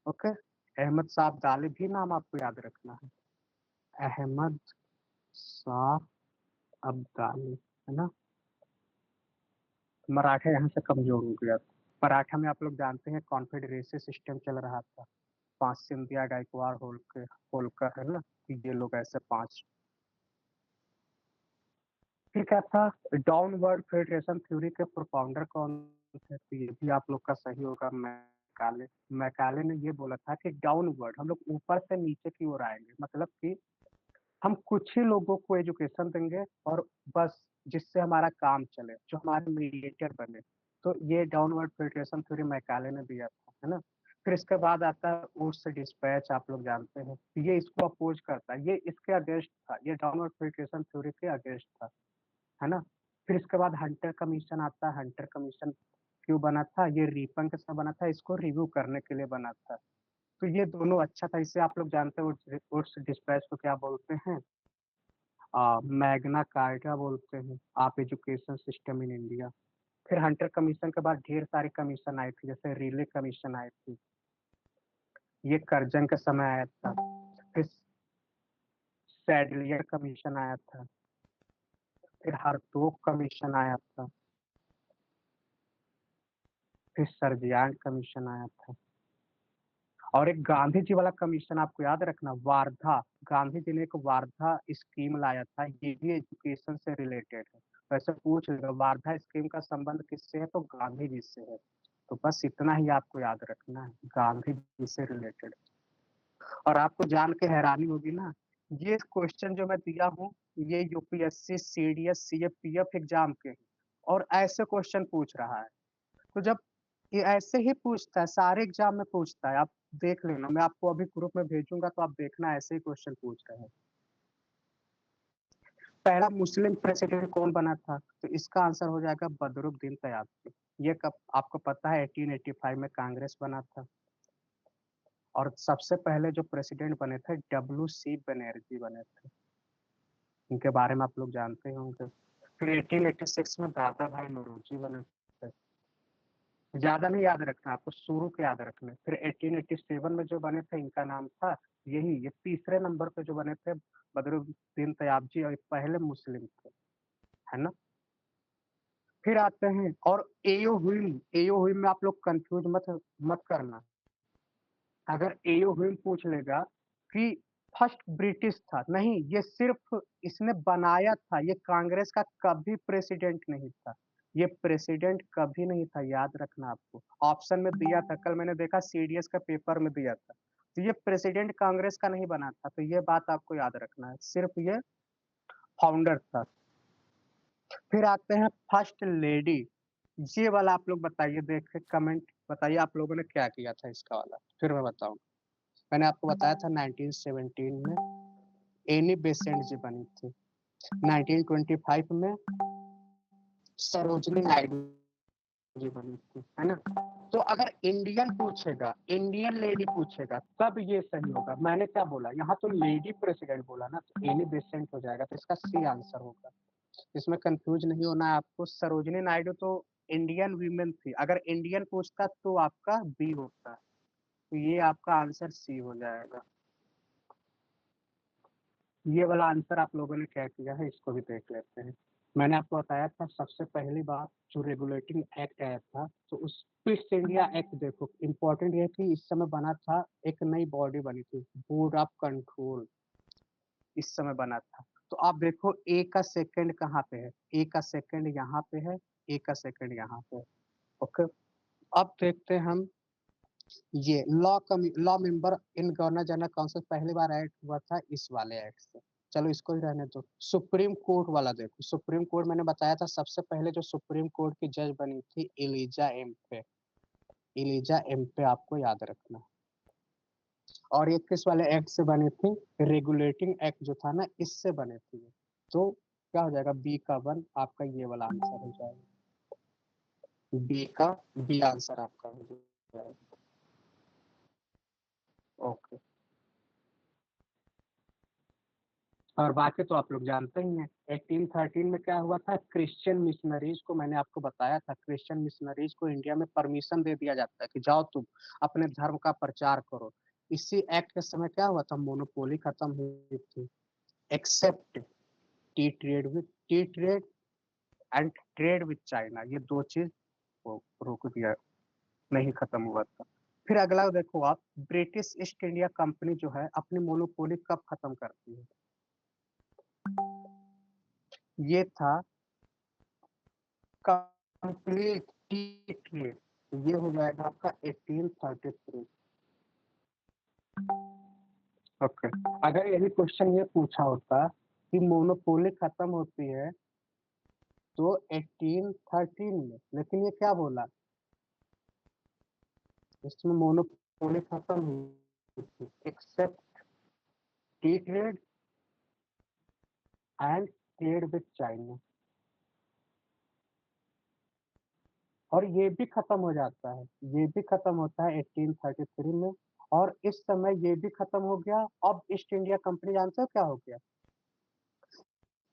ओके, अहमद शाह अब्दाली भी नाम आपको याद रखना है, अहमद शाह अब्दाली, है ना? मराठा यहाँ से कमजोर हो गया था। मराठा में आप लोग जानते हैं कॉन्फेडरेसी सिस्टम चल रहा था। 5 सिंधिया, गायकवाड़, होलकर, है ना? ये लोग ऐसे 5। फिर क्या था? डाउनवर्ड फेडरेशन थ्योरी के प्रोपाउंडर कौन थे? तो ये भी आप लोग का सही होगा, मैकाले। मैकाले ने ये बोला था कि डाउनवर्ड, हम लोग ऊपर से नीचे की ओर आएंगे, मतलब कि हम कुछ ही लोगों को एजुकेशन देंगे और बस, जिससे हमारा काम चले, जो हमारे मीडिएटर बने। तो ये डाउनवर्ड फिल्ट्रेशन थ्योरी मैकाले ने दिया था, है ना? फिर इसके बाद आता है वुड्स डिस्पैच, आप लोग जानते हैं। ये इसको अपोज करता है, ये इसके अगेंस्ट था, ये डाउनवर्ड फिल्ट्रेशन थ्योरी के अगेंस्ट था, है ना? फिर इसके बाद हंटर कमीशन आता है। हंटर कमीशन क्यों बना था? ये रिपन के साथ बना था, इसको रिव्यू करने के लिए बना था। तो ये दोनों अच्छा था। इससे आप लोग जानते हो वुड्स डिस्पैच को क्या बोलते हैं? मैग्ना कार्टा बोलते हैं, आप एजुकेशन सिस्टम इन इंडिया। फिर हंटर कमीशन के बाद ढेर सारी कमीशन आई थी, जैसे रिले कमीशन आई थी, ये करजन के समय आया था। फिर सैडलियर कमीशन आया था। फिर हरतोक कमीशन आया था। फिर सर्जियान कमीशन आया था। और एक गांधी जी वाला कमीशन आपको याद रखना, वार्धा। गांधी जी ने एक वार्धा स्कीम लाया था, ये भी एजुकेशन से रिलेटेड है। वैसे पूछ लेगा वार्धा स्कीम का संबंध किससे है, तो गांधी जी से है। तो बस इतना ही आपको याद रखना है, गांधी जी से रिलेटेड। और आपको जान के हैरानी होगी ना, ये क्वेश्चन जो मैं दिया हूँ, ये यूपीएससी, सीडीएस, सीएपीएफ एग्जाम के हैं, और ऐसे क्वेश्चन पूछ रहा है। तो जब ये ऐसे ही पूछता है, सारे एग्जाम में पूछता है, आप देख लेना, मैं आपको अभी ग्रुप में भेजूंगा तो आप देखना, ऐसे ही क्वेश्चन पूछ रहे हैं। पहला मुस्लिम प्रेसिडेंट कौन बना था? तो इसका आंसर हो जाएगा बदरुद्दीन तयाबी। ये कब आपको पता है? 1885 में कांग्रेस बना था। और सबसे पहले जो प्रेसिडेंट बने थे डब्ल्यू सी बनर्जी बने थे, इनके बारे में आप लोग जानते होंगे। फिर 1886 में दादा भाई नौरोजी बने थे। ज्यादा नहीं याद रखना, आपको शुरू के याद रखने। फिर 1887 में जो बने थे, इनका नाम था यही, ये तीसरे नंबर पे जो बने थे बदरुद्दीन तयाबजी, और पहले मुस्लिम थे, है ना? फिर आते हैं, और एयो हुइम, एयो हुइम में आप लोग कंफ्यूज मत मत करना। अगर एयो हुइम पूछ लेगा कि फर्स्ट ब्रिटिश था, नहीं, ये सिर्फ इसने बनाया था, ये कांग्रेस का कभी प्रेसिडेंट नहीं था, ये प्रेसिडेंट कभी नहीं था, याद रखना आपको। ऑप्शन में दिया था, कल मैंने देखा सीडीएस का पेपर में दिया था, तो ये प्रेसिडेंट कांग्रेस का नहीं बना था, तो ये बात आपको याद रखना है, सिर्फ ये फाउंडर था। फिर आते हैं फर्स्ट लेडी, ये वाला आप लोग बताइए, देख के कमेंट बताइए आप लोगों ने क्या किया था इसका वाला, फिर मैं बताऊंगा। मैंने आपको बताया था 1917 में एनी बेसेंट जी बनी थी, 1925 में सरोजनी नायडू जी बनी थी, है ना। तो अगर इंडियन पूछेगा, इंडियन लेडी पूछेगा, तब ये सही होगा। मैंने क्या बोला, यहाँ तो लेडी प्रेसिडेंट बोला ना, तो एनी बेसेंट हो जाएगा, तो इसका सी आंसर होगा। इसमें कंफ्यूज नहीं होना है आपको। सरोजनी नायडू तो इंडियन वीमेन थी, अगर इंडियन पूछता तो आपका बी होता, तो ये आपका आंसर सी हो जाएगा। ये वाला आंसर आप लोगों ने क्या किया है, इसको भी देख लेते हैं। मैंने आपको बताया था सबसे पहली बार जो रेगुलेटिंग एक्ट आया था, तो उस ईस्ट इंडिया एक्ट देखो, इंपॉर्टेंट ये कि इस समय बना था, एक नई बॉडी बनी थी, बोर्ड ऑफ कंट्रोल, इस समय बना था। तो आप देखो ए का सेकंड कहाँ पे है, ए का सेकंड यहाँ पे है, ए का सेकंड यहाँ पे है। ओके, अब देखते हैं हम, ये law member in governor general council पहली बार ऐड हुआ था इस वाले एक्ट से। चलो इसको ही रहने दो। सुप्रीम कोर्ट वाला देखो, सुप्रीम कोर्ट मैंने बताया था सबसे पहले जो सुप्रीम कोर्ट की जज बनी थी एलिजा एम्पे, एलिजा एम्पे आपको याद रखना। और ये किस वाले एक्ट से बने थे, रेगुलेटिंग एक्ट जो था ना, इससे बने थे ये। तो क्या हो जाएगा, बी का वन आपका ये वाला आंसर हो जाएगा, बी का बी आंसर आपका हो जाएगा। ओके, और बाकी तो आप लोग जानते ही हैं। 1813 में क्या हुआ था, क्रिश्चियन मिशनरीज को, मैंने आपको बताया था, क्रिश्चियन मिशनरीज को इंडिया में परमिशन दे दिया जाता है कि जाओ तुम अपने धर्म का प्रचार करो। इसी एक्ट के समय क्या हुआ था, मोनोपोली खत्म हुई थी, except tea trade and trade with China, ये दो चीज वो रोक दिया, नहीं खत्म हुआ था। फिर अगला देखो आप, ब्रिटिश ईस्ट इंडिया कंपनी जो है अपनी मोनोपोली कब खत्म करती है, ये था कंप्लीट टी ट्रेड, ये हो जाएगा आपका 1833। ओके, अगर यही क्वेश्चन ये पूछा होता कि मोनोपोली खत्म होती है तो 1813 में, लेकिन ये क्या बोला, इसमें मोनोपोली खत्म हुई थी except tea trade and trade with China, और ये भी खत्म हो जाता है, ये भी खत्म होता है 1833 में। और इस समय ये भी खत्म हो गया। अब ईस्ट इंडिया कंपनी जानते हो क्या हो गया,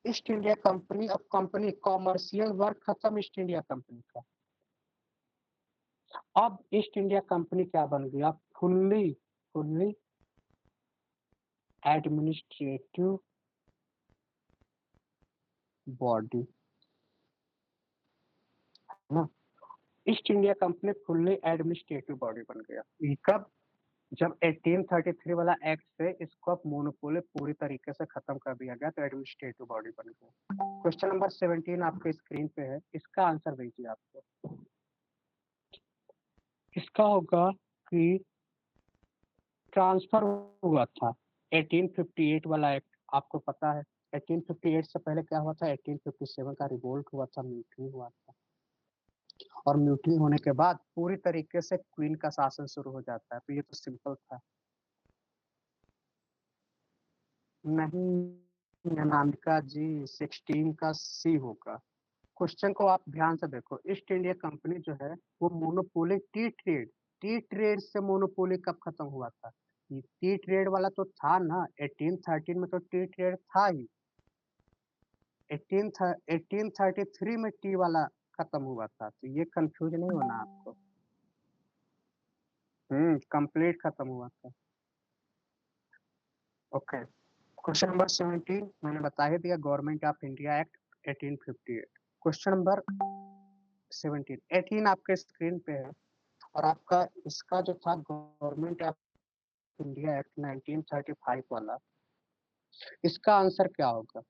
ईस्ट इंडिया कंपनी, अब कंपनी कॉमर्शियल वर्क खत्म ईस्ट इंडिया कंपनी का। अब ईस्ट इंडिया कंपनी क्या बन गया, फुल्ली फुल्ली एडमिनिस्ट्रेटिव बॉडी, है ना। East India company fully administrative body बन गया। ये कब, जब 1833 वाला एक्ट से इसको अब मोनोपोली पूरी तरीके से खत्म कर दिया गया, तो एडमिनिस्ट्रेटिव बॉडी बन गया। क्वेश्चन नंबर 17 आपके स्क्रीन पे है, इसका आंसर दीजिए आपको। इसका होगा कि ट्रांसफर हुआ था 1858 वाला एक्ट, आपको पता है 1858 से पहले क्या हुआ था, 1857 का रिवोल्ट हुआ था, म्यूटनी हुआ था। और म्यूटनी होने के बाद पूरी तरीके से क्वीन का शासन शुरू हो जाता है, तो ये तो सिंपल था। नहीं अनामिका जी, 16 का सी होगा। क्वेश्चन को आप ध्यान से देखो, ईस्ट इंडिया कंपनी जो है वो मोनोपोली टी ट्रेड से मोनोपोली कब खत्म हुआ था, ये टी ट्रेड वाला तो था ना, 1813 में तो टी ट्रेड था ही, 1833 में टी वाला खत्म हुआ था, तो ये कंफ्यूज नहीं होना आपको। कंप्लीट खत्म हुआ था। ओके, क्वेश्चन नंबर 17 मैंने बता ही दिया, government of India act 1858। Question number 17 18 आपके स्क्रीन पे है, और आपका इसका जो था गवर्नमेंट इंडिया एक्ट 1935 वाला, इसका आंसर क्या होगा?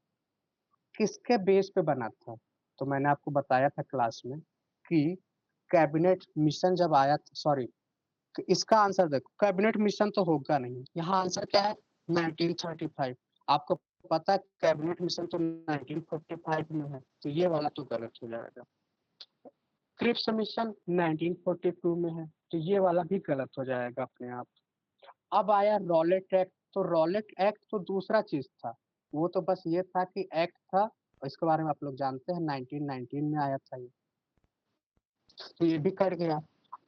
किसके बेस पे बना था? तो मैंने आपको बताया था क्लास में कि कैबिनेट मिशन जब आया था, सॉरी, इसका आंसर देखो, कैबिनेट मिशन तो होगा नहीं, यहाँ आंसर क्या है? 1935। आपको पता है कैबिनेट मिशन तो 1945 में है, तो ये वाला तो गलत हो जाएगा। क्रिप्स मिशन 1942 में है, तो ये वाला भी गलत हो जाएगा अपने आप। अब आया रॉलेट एक्ट, तो रॉलेट एक्ट तो दूसरा चीज था, वो तो बस ये था कि एक्ट था, और इसके बारे में आप लोग जानते हैं 1919 में आया था ये, तो ये भी कट गया।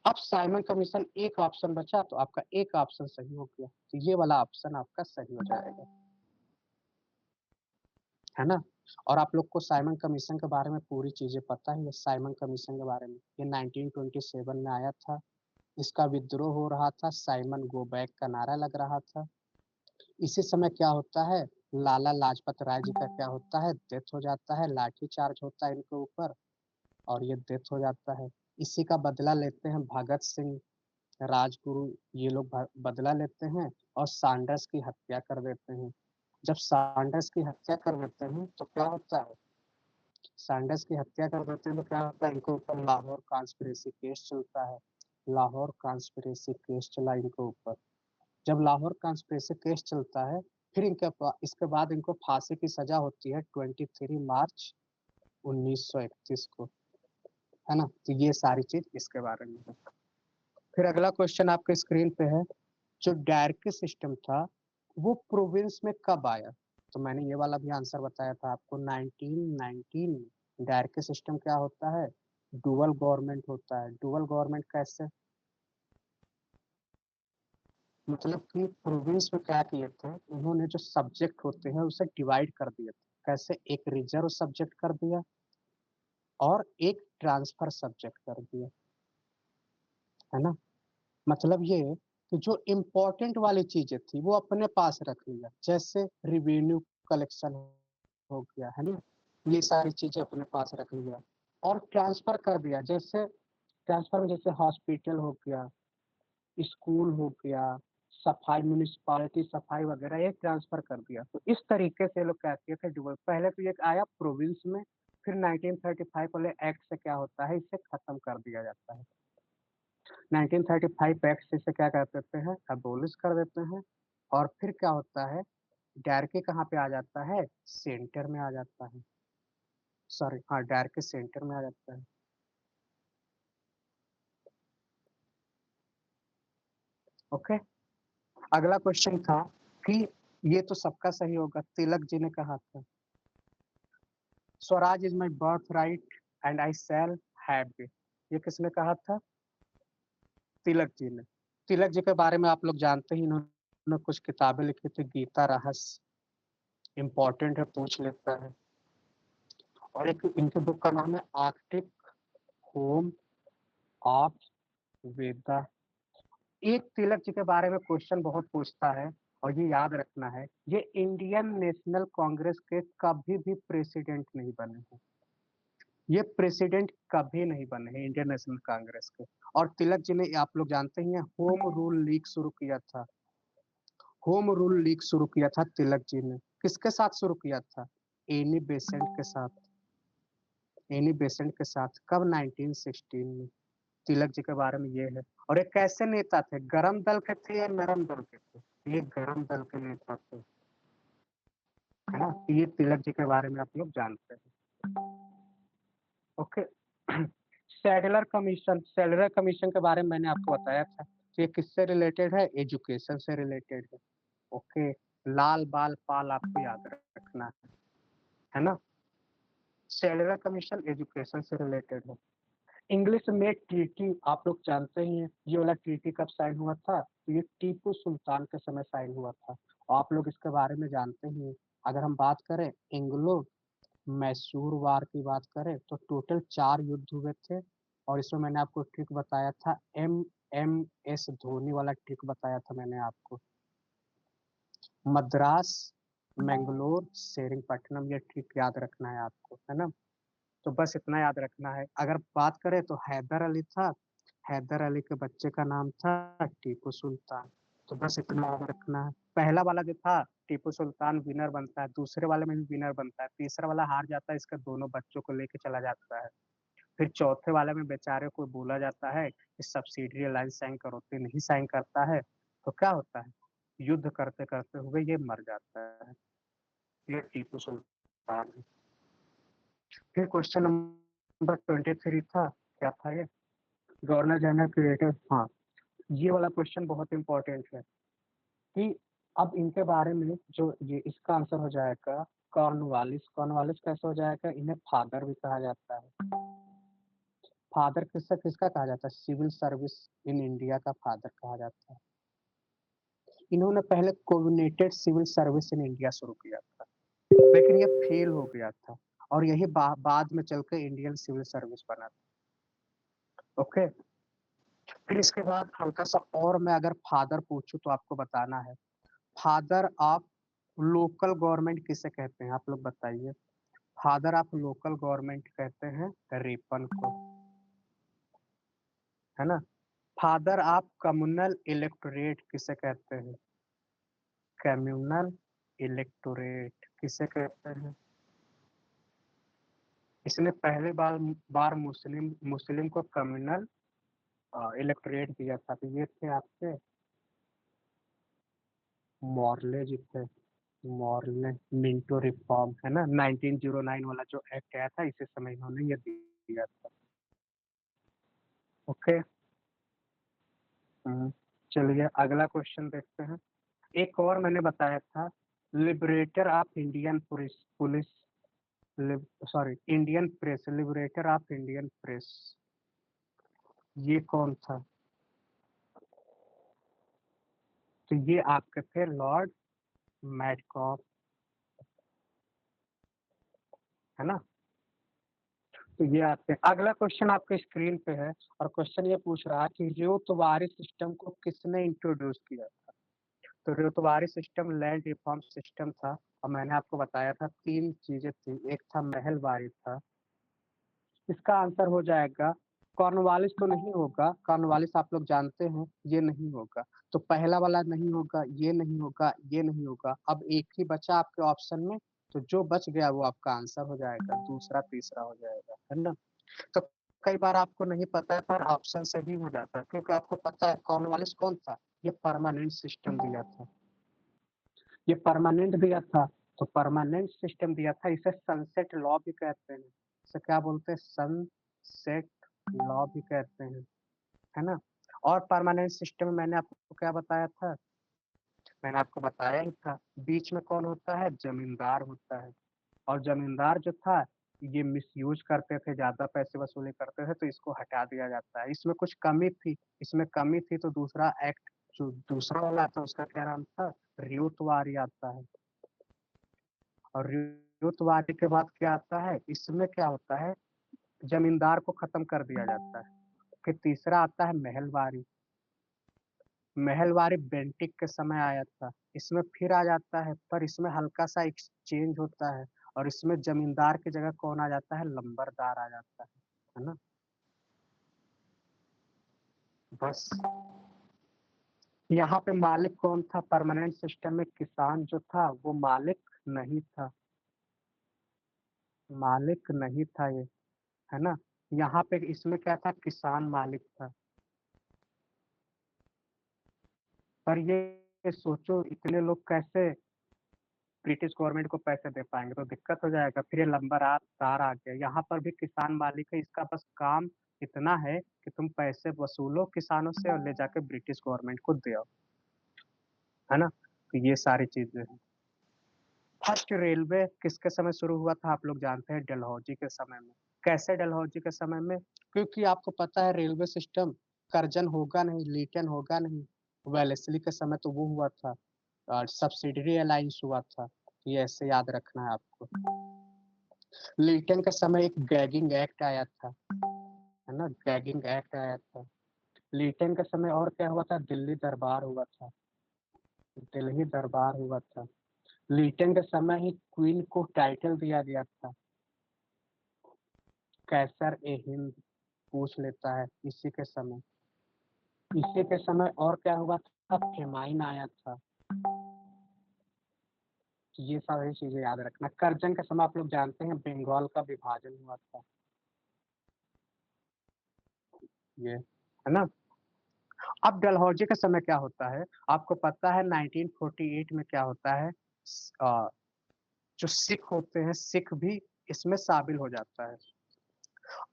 अब साइमन कमीशन एक ऑप्शन बचा, तो आपका एक ऑप्शन सही हो गया, तो ये वाला ऑप्शन आपका सही हो जाएगा, है ना। और आप लोग को साइमन कमीशन के बारे में पूरी चीजें पता है, ये साइमन कमीशन के बारे में, ये 1927 में आया था। इसका विद्रोह हो रहा था, साइमन गो बैक का नारा लग रहा था। इसी समय क्या होता है, लाला लाजपत राय जी का क्या होता है, डेथ हो जाता है, लाठी चार्ज होता है इनके ऊपर, और ये डेथ हो जाता है। इसी का बदला लेते हैं भगत सिंह, राजगुरु, ये लोग बदला लेते हैं और सैंडर्स की हत्या कर देते हैं। जब सैंडर्स की हत्या कर देते हैं तो क्या होता है, सैंडर्स की हत्या कर देते हैं तो क्या होता है, इनके ऊपर लाहौर कॉन्स्पिरेसी केस चलता है। लाहौर कॉन्स्पिरेसी केस चला इनके ऊपर। जब लाहौर कॉन्स्पिरेसी केस चलता है, फिर इसके बाद इनको फांसी की सजा होती है 23 मार्च 1931 को, है ना। तो ये सारी चीज इसके बारे में है। फिर अगला क्वेश्चन आपके स्क्रीन पे है, जो डायरकी सिस्टम था वो प्रोविंस में कब आया? तो मैंने ये वाला भी आंसर बताया था आपको 1919 में। डायरकी सिस्टम क्या होता है, डुअल गवर्नमेंट होता है। डुअल गवर्नमेंट कैसे, मतलब कि प्रोविंस में क्या किए थे, उन्होंने जो सब्जेक्ट होते हैं उसे डिवाइड कर दिया था। कैसे, एक रिजर्व सब्जेक्ट कर दिया और एक ट्रांसफर सब्जेक्ट कर दिया, है ना। मतलब ये कि जो इम्पोर्टेंट वाली चीजें थी वो अपने पास रख लिया, जैसे रिवेन्यू कलेक्शन हो गया, है ना, ये सारी चीजें अपने पास रख लिया। और ट्रांसफर कर दिया, जैसे ट्रांसफर में जैसे हॉस्पिटल हो गया, स्कूल हो गया, सफाई, म्यूनिसिपालिटी सफाई वगैरह, ये ट्रांसफर कर दिया। तो इस तरीके से लोग कहते थे डुअल। पहले तो ये आया प्रोविंस में, फिर 1935 वाले एक्ट से क्या होता है, इसे खत्म कर दिया जाता है। 1935 एक्ट से इसे क्या कर देते हैं, अबोलिश कर देते हैं। और फिर क्या होता है, डायरकी कहाँ पे आ जाता है, सेंटर में आ जाता है। सॉरी, हाँ, डायरकी सेंटर में आ जाता है। ओके। अगला क्वेश्चन था कि ये तो सबका सही होगा, तिलक जी ने कहा था, Swaraj is my birth right and I shall have it. ये किसने कहा था, तिलक जी ने। तिलक जी के बारे में आप लोग जानते ही, इन्होंने कुछ किताबें लिखी थी, गीता रहस्य, इंपॉर्टेंट है, पूछ लेता है। और एक इनके बुक का नाम है आर्कटिक होम ऑफ वेदा। एक तिलक जी के बारे में क्वेश्चन बहुत पूछता है, और ये याद रखना है, ये इंडियन नेशनल कांग्रेस के कभी भी प्रेसिडेंट नहीं बने हैं। ये प्रेसिडेंट कभी नहीं बने हैं इंडियन नेशनल कांग्रेस के। और तिलक जी ने, आप लोग जानते ही हैं, होम रूल लीग शुरू किया था। होम रूल लीग शुरू किया था तिलक जी ने, किसके साथ शुरू किया था, एनी बेसेंट के साथ। एनी बेसेंट के साथ कब, 1916 में। तिलक जी के बारे में ये है। और ये कैसे नेता थे, गरम दल के थे या नरम दल के थे? ये गरम दल के नेता थे, है ना। ये तिलक जी के बारे में आप लोग जानते हैं। Okay. Sadler commission, Sadler commission के बारे में मैंने आपको बताया था, तो ये किससे रिलेटेड है, एजुकेशन से रिलेटेड है। ओके। लाल बाल पाल आपको याद रखना है ना। सैडलर कमीशन एजुकेशन से रिलेटेड है। इंग्लिश में ट्रीटी आप लोग जानते ही हैं, ये वाला ट्रीटी कब साइन हुआ था, तो ये टीपू सुल्तान के समय साइन हुआ था, और आप लोग इसके बारे में जानते ही हैं। अगर हम बात करें एंग्लो मैसूर वार की बात करें, तो टोटल 4 युद्ध हुए थे। और इसमें मैंने आपको ट्रिक बताया था, MS धोनी वाला ट्रिक बताया था मैंने आपको। मद्रास, मैंगलोर, सेरिंगपट्टनम, ये ट्रिक याद रखना है आपको, है ना। तो बस इतना याद रखना है। अगर बात करें तो हैदर अली था, हैदर अली के बच्चे का नाम था टीपू सुल्तान। तो बस इतना याद रखना है। पहला वाला जो था टीपू सुल्तान विनर बनता है, दूसरे वाले में भी विनर बनता है, तीसरा वाला हार जाता है, इसके दोनों बच्चों को लेके चला जाता है। फिर चौथे वाले में बेचारे को बोला जाता है कि सब्सिडी अलायंस साइन करो, तो नहीं साइन करता है, तो क्या होता है, युद्ध करते करते हुए ये मर जाता है। ये टीपू सुल्तान है। फिर क्वेश्चन नंबर 23 था, क्या था ये, गवर्नर जनरल क्रिएटर। हाँ, ये वाला क्वेश्चन बहुत इंपॉर्टेंट है कि अब इनके बारे में जो ये इसका आंसर हो जाएगा कॉर्नवालिस। कॉर्नवालिस कैसे हो जाएगा, इन्हें फादर भी कहा जाता है। फादर किसका किसका कहा जाता है, सिविल सर्विस इन इंडिया का फादर कहा जाता है। इन्होंने पहले coordinated civil service in India शुरू किया था, लेकिन ये फेल हो गया था, और यही बाद में चलकर इंडियन सिविल सर्विस बना था। ओके, फिर इसके बाद हल्का सा और मैं अगर फादर पूछूं तो आपको बताना है, फादर ऑफ लोकल गवर्नमेंट किसे कहते हैं, आप लोग बताइए। फादर ऑफ लोकल गवर्नमेंट कहते हैं रिपन को, है ना। फादर ऑफ कम्युनल इलेक्टोरेट किसे कहते हैं, कम्युनल इलेक्टोरेट किसे कहते हैं। इसने पहले बार मुस्लिम मुस्लिम को कम्युनल इलेक्टोरेट दिया था, तो ये थे आपके मॉर्ले जी थे। मॉर्ले मिंटो रिफॉर्म, है ना, 1909 वाला जो एक्ट आया था, इसी समय इन्होंने ये दिया था। ओके। चलिए अगला क्वेश्चन देखते हैं। एक और मैंने बताया था, liberator of Indian police police sorry Indian press, liberator of Indian press, ये कौन था, तो ये आपके थे लॉर्ड मैडकॉफ, है ना। तो ये आपके अगला क्वेश्चन आपके स्क्रीन पे है, और क्वेश्चन ये पूछ रहा है कि रेतवारी सिस्टम को किसने इंट्रोड्यूस किया था। तो ryotwari system land reform system था, और मैंने आपको बताया था तीन चीजें थी, एक था महलवारी था। इसका आंसर हो जाएगा कॉर्नवालिस, तो नहीं होगा, कॉर्नवालिस आप लोग जानते हैं, ये नहीं होगा। तो पहला वाला नहीं होगा, ये नहीं होगा, ये नहीं होगा, अब एक ही बचा आपके ऑप्शन में, तो जो बच गया वो आपका आंसर हो जाएगा, दूसरा तीसरा हो जाएगा, है ना। तो कई बार आपको नहीं पता है पर ऑप्शन से भी हो जाता है, क्योंकि आपको पता है कॉर्नवालिस कौन था, ये परमानेंट सिस्टम दिया था, ये परमानेंट दिया था। तो परमानेंट सिस्टम दिया था, इसे सनसेट लॉ भी कहते हैं, इसे क्या बोलते हैं, सनसेट लॉ भी कहते हैं, है ना। और परमानेंट सिस्टम में मैंने आपको क्या बताया था, मैंने आपको बताया ही था, बीच में कौन होता है, जमींदार होता है। और जमींदार जो था ये मिसयूज करते थे, ज्यादा पैसे वसूली करते थे, तो इसको हटा दिया जाता है। इसमें कुछ कमी थी, इसमें कमी थी, तो दूसरा एक्ट जो दूसरा वाला था उसका क्या नाम था, रियुतवारी आता है। और रियुतवारी के बाद क्या आता है, इसमें क्या होता है, जमींदार को खत्म कर दिया जाता है। फिर तीसरा आता है महलवारी। महलवारी बेंटिक के समय आया था, इसमें फिर आ जाता है, पर इसमें हल्का सा एक्सचेंज होता है, और इसमें जमींदार की जगह कौन आ जाता है, लंबरदार आ जाता है ना। बस यहाँ पे मालिक कौन था, परमानेंट सिस्टम में किसान जो था वो मालिक नहीं था, मालिक नहीं था ये, है ना। यहाँ पे इसमें क्या था, किसान मालिक था। पर ये सोचो इतने लोग कैसे ब्रिटिश गवर्नमेंट को पैसे दे पाएंगे, तो दिक्कत हो जाएगा। फिर ये लंबरदार आ गया, यहाँ पर भी किसान मालिक है, इसका बस काम इतना है कि तुम पैसे वसूलो किसानों से और ले जाके ब्रिटिश गवर्नमेंट को दो, है ना। तो ये सारी चीजें हैं। फर्स्ट रेलवे किसके समय शुरू हुआ था, आप लोग जानते हैं, डलहौजी के समय में। कैसे डलहौजी के समय में, क्योंकि आपको पता है रेलवे सिस्टम कर्जन होगा नहीं, लीटन होगा नहीं, वेलेस्ली के समय तो वो हुआ था, सब्सिडरी अलायंस हुआ था, ये ऐसे याद रखना है आपको। लीटन के समय एक गैगिंग एक्ट आया था, है ना, गैगिंग एक्ट आया था। लीटन के समय और क्या हुआ था, दिल्ली दरबार हुआ था, दिल्ली दरबार हुआ था। लीटन के समय ही क्वीन को टाइटल दिया गया था, कैसर ए हिंद पूछ लेता है इसी के समय। इसी के समय और क्या हुआ था, अब फेमाइन आया था। ये सारी चीजें याद रखना। करजन के समय आप लोग जानते हैं बंगाल का विभाजन हुआ था, ये है ना। अब डलहौजी के समय क्या होता है, आपको पता है 1948 में क्या होता है, जो सिख होते हैं सिख भी इसमें शामिल हो जाता है।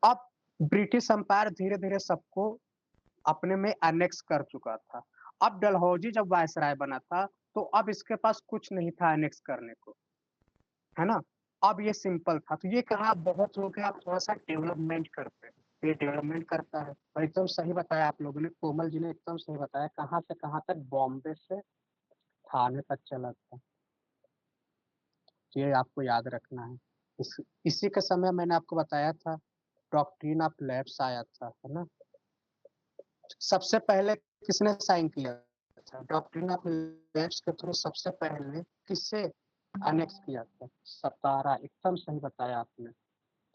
अब ब्रिटिश एम्पायर धीरे धीरे सबको अपने में एनेक्स कर चुका था। अब डलहौजी जब वायसराय बना था तो अब इसके पास कुछ नहीं था एनेक्स करने को, है ना। अब ये सिंपल था, तो ये कहा बहुत हो गया, आप थोड़ा सा डेवलपमेंट करते हैं। ये डेवलपमेंट करता है, और एकदम सही बताया आप लोगों ने, कोमल जी ने एकदम सही बताया, कहाँ से कहाँ तक, बॉम्बे से थाने तक चला था। ये आपको याद रखना है। इसी के समय मैंने आपको बताया था डॉक्ट्रिन ऑफ लैप्स आया था, है ना। सबसे पहले किसने साइन किया था डॉक्ट्रिन ऑफ लैप्स के थ्रू, सबसे पहले किससे अनेक्स किया था, सतारा, एकदम सही बताया आपने।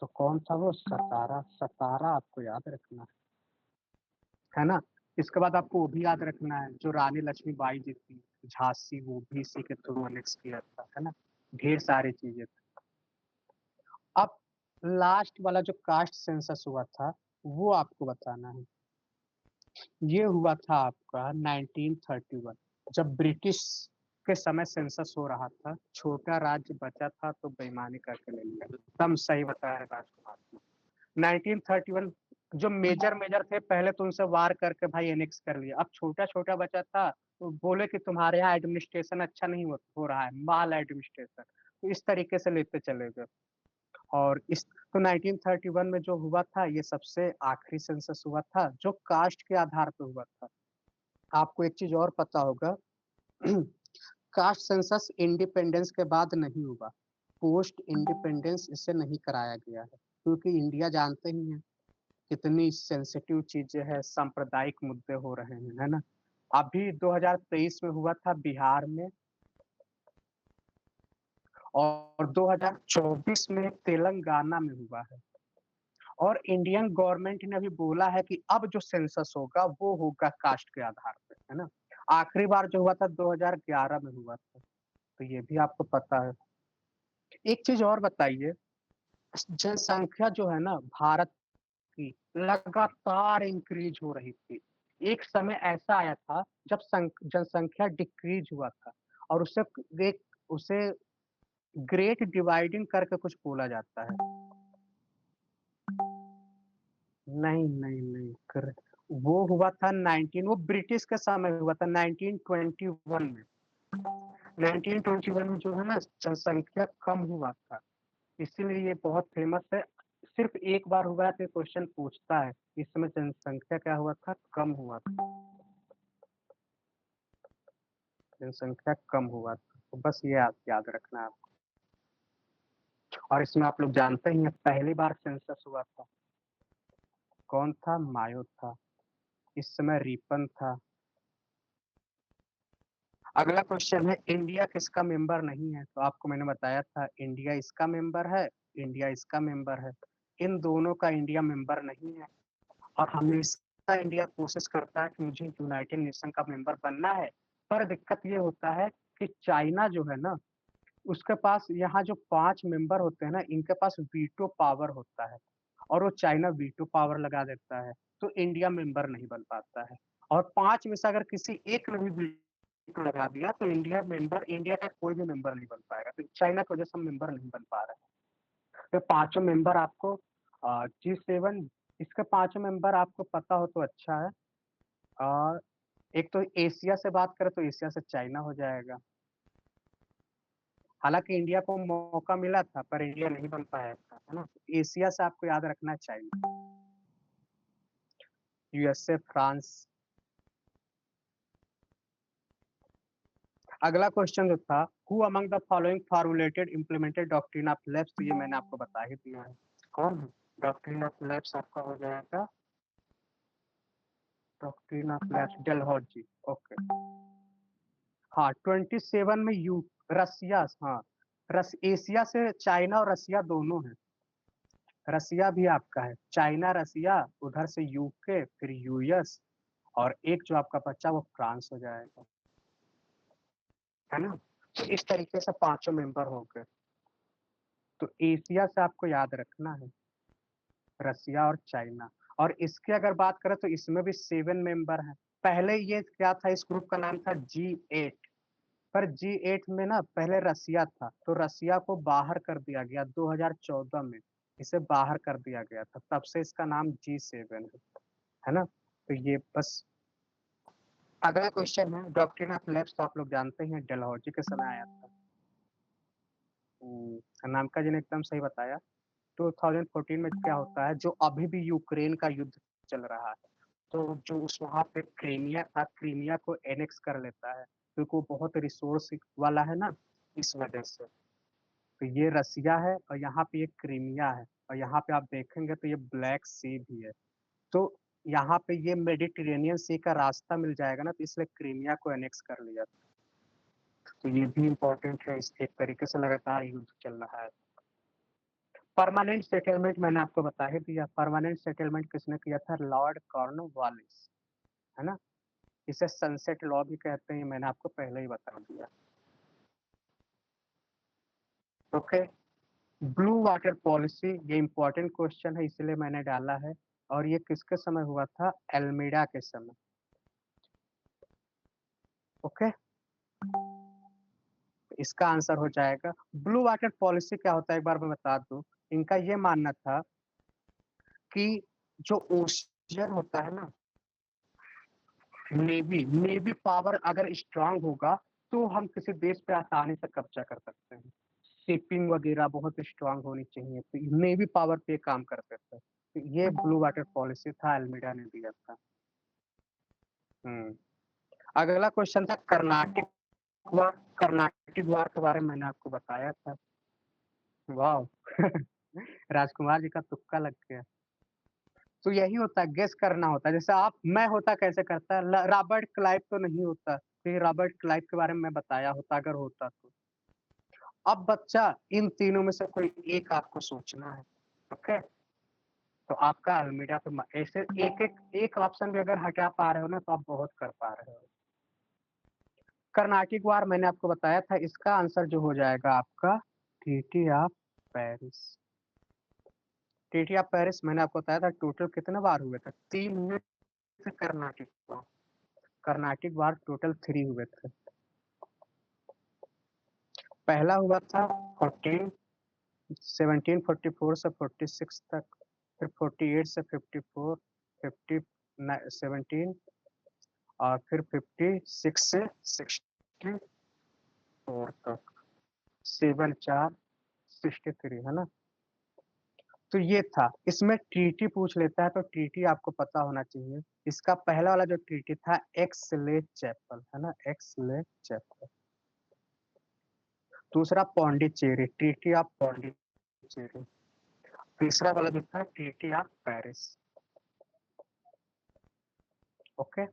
तो कौन था वो, सतारा, सतारा आपको याद रखना है ना। इसके बाद आपको वो भी याद रखना है जो रानी लक्ष्मीबाई जी थी, झांसी, वो भी इसी के थ्रू अनेक्स किया था, है ना। ढेर सारी चीजें थी। अब लास्ट वाला जो कास्ट सेंसस हुआ था वो आपको बताना है। ये हुआ था आपका 1931, जब ब्रिटिश के समय सेंसस हो रहा था। छोटा राज्य बचा था तो बेईमानी करके ले लिया, एकदम सही बताया है राजकुमार ने। 1931 जो मेजर मेजर थे पहले तो उनसे वार करके भाई एनेक्स कर लिया। अब छोटा छोटा बचा था तो बोले कि तुम्हारे यहाँ एडमिनिस्ट्रेशन अच्छा नहीं हो रहा है, माल एडमिनिस्ट्रेशन, तो इस तरीके से लेते चले गए। और इस तो 1931 में जो हुआ था ये सबसे आखिरी सेंसस हुआ था जो कास्ट के आधार पर हुआ था। आपको एक चीज और पता होगा, कास्ट सेंसस इंडिपेंडेंस के बाद नहीं हुआ, पोस्ट इंडिपेंडेंस इसे नहीं कराया गया है, क्योंकि इंडिया जानते ही हैं कितनी सेंसिटिव चीजें हैं, सांप्रदायिक मुद्दे हो रहे हैं, है ना। अभी 2023 में हुआ था बिहार में, और 2024 में तेलंगाना में हुआ है। और इंडियन गवर्नमेंट ने अभी बोला है कि अब जो सेंसस होगा वो होगा कास्ट के आधार पे, है ना। आखिरी बार जो हुआ था 2011 में हुआ था, तो ये भी आपको पता है। एक चीज और बताइए, जनसंख्या जो है ना भारत की, लगातार इंक्रीज हो रही थी। एक समय ऐसा आया था जब जनसंख्या डिक्रीज हुआ था, और उसे ग्रेट डिवाइडिंग करके कुछ बोला जाता है। नहीं नहीं नहीं कर, वो हुआ था 19, वो ब्रिटिश के समय हुआ था 1921 में। 1921 में जो है ना जनसंख्या कम हुआ था, इसीलिए ये बहुत फेमस है। सिर्फ एक बार हुआ है तो क्वेश्चन पूछता है, इस समय जनसंख्या क्या हुआ था, कम हुआ था, जनसंख्या कम हुआ था। तो बस ये आप याद रखना है आपको। और इसमें आप लोग जानते ही हैं पहली बार सेंसस हुआ था, कौन था, मायो था। इस समय रिपन था। अगला क्वेश्चन है, इंडिया किसका मेंबर नहीं है, तो आपको मैंने बताया था इंडिया इसका मेंबर है, इंडिया इसका मेंबर है। इन दोनों का इंडिया मेंबर नहीं है। और हमेशा इंडिया कोशिश करता है कि मुझे यूनाइटेड नेशन का मेंबर बनना है, पर दिक्कत ये होता है कि चाइना जो है ना, उसके पास यहाँ जो 5 मेंबर होते हैं ना, इनके पास वीटो पावर होता है, और वो चाइना वीटो पावर लगा देता है, तो इंडिया मेंबर नहीं बन पाता है। और 5 में से अगर किसी एक ने भी वीटो लगा दिया तो इंडिया का कोई भी मेंबर नहीं बन पाएगा। तो चाइना की वजह से हम मेंबर नहीं बन पा रहे हैं। तो पांचों मेंबर आपको G7, इसके पांचों मेंबर आपको पता हो तो अच्छा है। और एक तो एशिया से बात करें तो एशिया से चाइना हो जाएगा। हालांकि इंडिया को मौका मिला था पर इंडिया नहीं बन पाया था, है ना। एशिया से आपको याद रखना चाहिए, यूएसए, फ्रांस। अगला क्वेश्चन जो था, who among the following formulated implemented doctrine of left, तो ये मैंने आपको बता ही दिया है कौन है। डॉक्ट्रिन ऑफ लेफ्ट आपका हो जाएगा doctrine of left, Dalhousie. Okay. हाँ 27 में यू रसिया, हाँ एशिया से चाइना और रसिया दोनों है। रसिया भी आपका है, चाइना रसिया, उधर से यूके, फिर यूएस, और एक जो आपका बचा वो फ्रांस हो जाएगा, है ना? तो इस तरीके से पाँचों मेंबर हो गए। तो एशिया से आपको याद रखना है रसिया और चाइना। और इसकी अगर बात करें तो इसमें भी 7 मेंबर हैं। पहले ये क्या था, इस ग्रुप का नाम था G8, पर G8 में ना पहले रसिया था, तो रसिया को बाहर कर दिया गया 2014 में, इसे बाहर कर दिया गया था, तब से इसका नाम G7 है ना? तो ये बस। अगला क्वेश्चन है डॉक्ट्रिन ऑफ लैप्स, तो आप लोग जानते हैं डलहौजी के समय आया था। नामका जी ने एकदम सही बताया। 2014 में क्या होता है, जो अभी भी यूक्रेन का युद्ध चल रहा है, तो जो उस वहां पे क्रीमिया था, क्रीमिया को एनेक्स कर लेता है, क्योंकि वो बहुत रिसोर्स वाला है ना, इस वजह से। तो ये रसिया है और यहाँ पे ये क्रीमिया है, और यहाँ पे आप देखेंगे तो ये ब्लैक सी भी है। तो यहाँ पे ये मेडिटेरेनियन सी का रास्ता मिल जाएगा ना, तो इसलिए क्रीमिया को एनेक्स कर लिया। तो ये भी इम्पोर्टेंट है, इस एक तरीके से लगातार युद्ध चल रहा है। परमानेंट सेटलमेंट मैंने आपको बता ही दिया। परमानेंट सेटलमेंट किसने किया था? लॉर्ड कॉर्नवालिस, है ना? इसे सनसेट लॉ भी कहते हैं, मैंने आपको पहले ही बता दिया। ओके। ब्लू वाटर पॉलिसी, ये इंपॉर्टेंट क्वेश्चन है इसलिए मैंने डाला है। और ये किसके समय हुआ था? एल्मीडा के समय। ओके, इसका आंसर हो जाएगा ब्लू वाटर पॉलिसी। क्या होता है एक बार मैं बता दूं। इनका ये मानना था कि जो ओशियन होता है ना, नेवी नेवी पावर अगर स्ट्रांग होगा तो हम किसी देश पे आसानी से कब्जा कर सकते हैं। शिपिंग वगैरह बहुत स्ट्रांग होनी चाहिए, तो नेवी पावर पे काम करते थे। तो ये ब्लू वाटर पॉलिसी था, अल्मीडा ने दिया था। हम्म। अगला क्वेश्चन था कर्नाटिक वार। कर्नाटिक वार के बारे में मैंने आपको बताया था। वाह राजकुमार जी का तुक्का लग गया। तो यही होता है, गेस करना होता है। जैसे आप मैं होता कैसे करता है, रॉबर्ट क्लाइव तो नहीं होता, फिर रॉबर्ट क्लाइव के बारे में मैं बताया होता अगर होता तो। अब बच्चा इन तीनों में से कोई एक आपको सोचना है। ओके, तो आपका अल्मीडा तो ऐसे एक ऑप्शन भी अगर हटा पा रहे हो ना, तो आप बहुत कर पा रहे हो। कर्नाटिक वार मैंने आपको बताया था, इसका आंसर जो हो जाएगा आपका treaty of Paris. Treaty of Paris मैंने आपको बताया था टोटल कितने बार हुए थे? 3 हुए थे कर्नाटिक वार। कर्नाटिक वार टोटल 3 हुए थे। पहला हुआ था 14 1744 से 46 तक, फिर 48 से 54, 50 17, और फिर 56 से 64 तक, 7 4 63, है ना? तो ये था। इसमें ट्रीटी पूछ लेता है तो ट्रीटी आपको पता होना चाहिए। इसका पहला वाला जो ट्रीटी था एक्सले चैपल, है ना? एक्सले चैपल। दूसरा पौंडीचेरी, ट्रीटी ऑफ पौंडीचेरी। तीसरा वाला जो था ट्रीटी ऑफ पेरिस। ओके,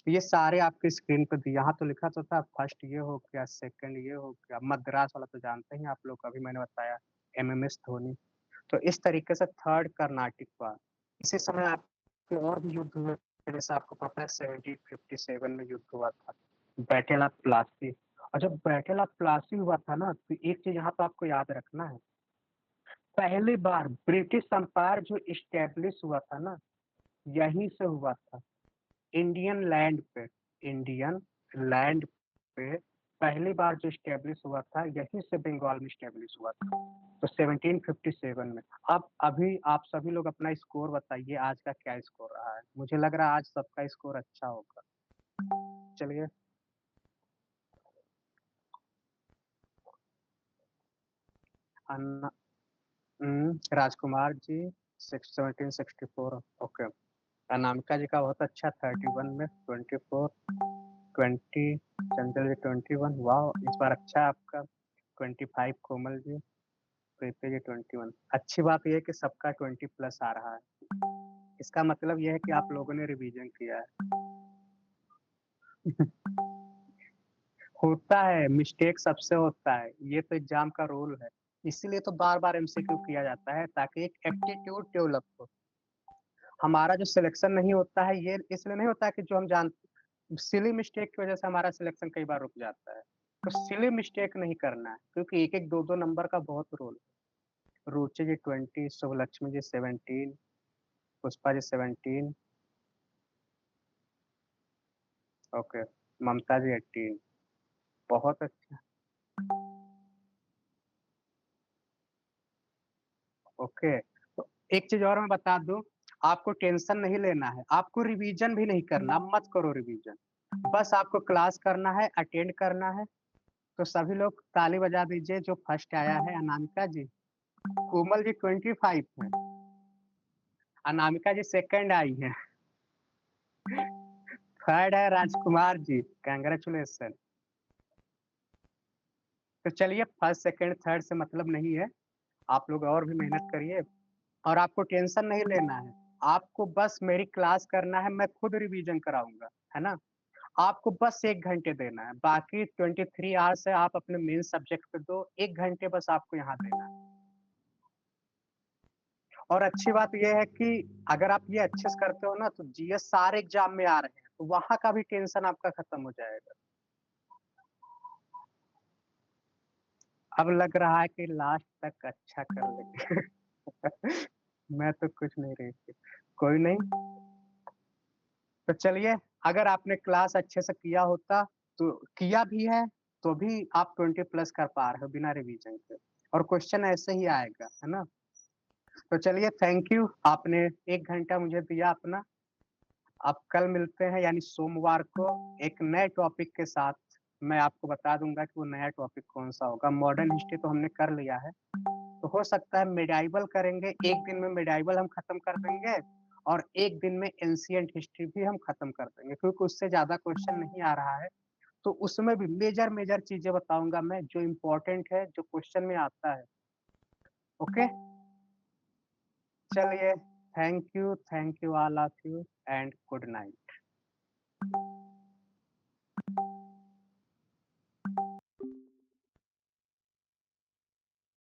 ये सारे आपके स्क्रीन पर दिए। यहाँ तो लिखा तो था फर्स्ट ये हो गया, सेकंड ये हो गया, मद्रास वाला तो जानते हैं आप लोग, अभी मैंने बताया एमएमएस धोनी। तो इस तरीके से थर्ड कर्नाटिक वार। इसी समय आपके और भी युद्ध हुए, जैसे आपको पता है 1757 में युद्ध हुआ था, बैटल ऑफ प्लासी। और जब बैटल ऑफ प्लासी हुआ था ना, तो एक चीज यहाँ पे आपको याद रखना है, पहली बार ब्रिटिश एम्पायर जो इस्टेब्लिश हुआ था ना, यहीं से हुआ था, इंडियन लैंड पे। इंडियन लैंड पे पहली बार जो स्टेब्लिश हुआ था, यहीं से बंगाल में स्टेब्लिश हुआ था, तो 1757 में। अब अभी आप सभी लोग अपना स्कोर बताइए, आज का क्या स्कोर रहा है? मुझे लग रहा है आज सबका स्कोर अच्छा होगा। चलिए, राजकुमार जी 1764। ओके। अनामिका जी का बहुत अच्छा 31 में, 24, 20, चंचल जी 21। वाह, इस बार अच्छा है आपका। 25 कोमल जी, प्रीति जी 21। अच्छी बात यह है कि सबका 20 प्लस आ रहा है, इसका मतलब यह है कि आप लोगों ने रिवीजन किया है। होता है, मिस्टेक सबसे होता है, ये तो एग्जाम का रूल है। इसीलिए तो बार बार एमसीक्यू किया जाता है, ताकि एक एप्टीट्यूड डेवलप हो। हमारा जो सिलेक्शन नहीं होता है ये इसलिए नहीं होता है कि जो हम जान सिली मिस्टेक की वजह से हमारा सिलेक्शन कई बार रुक जाता है। तो सिली मिस्टेक नहीं करना है क्योंकि 1-1 2-2 नंबर का बहुत रोल है। रुचि जी 20, शुभलक्ष्मी जी 17, पुष्पा जी 17, ओके, ममता जी 18, बहुत अच्छा, ओके। तो एक चीज़ और मैं बता दूँ, आपको टेंशन नहीं लेना है, आपको रिवीजन भी नहीं करना, आप मत करो रिवीजन। बस आपको क्लास करना है, अटेंड करना है। तो सभी लोग ताली बजा दीजिए जो फर्स्ट आया है अनामिका जी, कोमल जी 25 हैं, अनामिका जी सेकंड आई हैं, थर्ड है राजकुमार जी, कांग्रेचुलेशन। तो चलिए फर्स्ट, सेकंड, थर्ड से मतलब नहीं है, आप लोग और भी मेहनत करिए और आपको टेंशन नहीं लेना है। आपको बस मेरी क्लास करना है, मैं खुद रिवीजन कराऊँगा, है ना? आपको बस 1 घंटे देना है, बाकी 23 आवर्स है आप अपने मेन सब्जेक्ट पे दो, 1 घंटे बस आपको यहाँ देना है। और अच्छी बात ये है कि अगर आप ये अच्छे से करते हो ना तो जीएस सारे एग्ज़ाम में आ रहे हैं, तो वहाँ का भी टेंशन आपका खत्म हो जाएगा। अब लग रहा है कि लास्ट तक अच्छा कर लेंगे। मैं तो कुछ नहीं रही थी। कोई नहीं, तो चलिए अगर आपने क्लास अच्छे से किया होता तो किया भी है, तो भी आप 20 प्लस कर पा रहे हो बिना रिवीजन के और क्वेश्चन ऐसे ही आएगा, है ना? तो चलिए थैंक यू, आपने 1 घंटा मुझे दिया अपना। अब कल मिलते हैं यानी सोमवार को एक नए टॉपिक के साथ। मैं आपको बता दूँगा कि वो नया टॉपिक कौन-सा होगा। मॉडर्न हिस्ट्री तो हमने कर लिया है, तो हो सकता है मेडाइवल करेंगे, 1 दिन में मेडाइवल हम खत्म कर देंगे और 1 दिन में एंशिएंट हिस्ट्री भी हम खत्म कर देंगे क्योंकि उससे ज़्यादा क्वेश्चन नहीं आ रहा है। तो उसमें भी मेजर-मेजर चीज़ें बताऊँगा मैं जो इम्पोर्टेंट है, जो क्वेश्चन में आता है। ओके? चलिए thank you all of you and good night.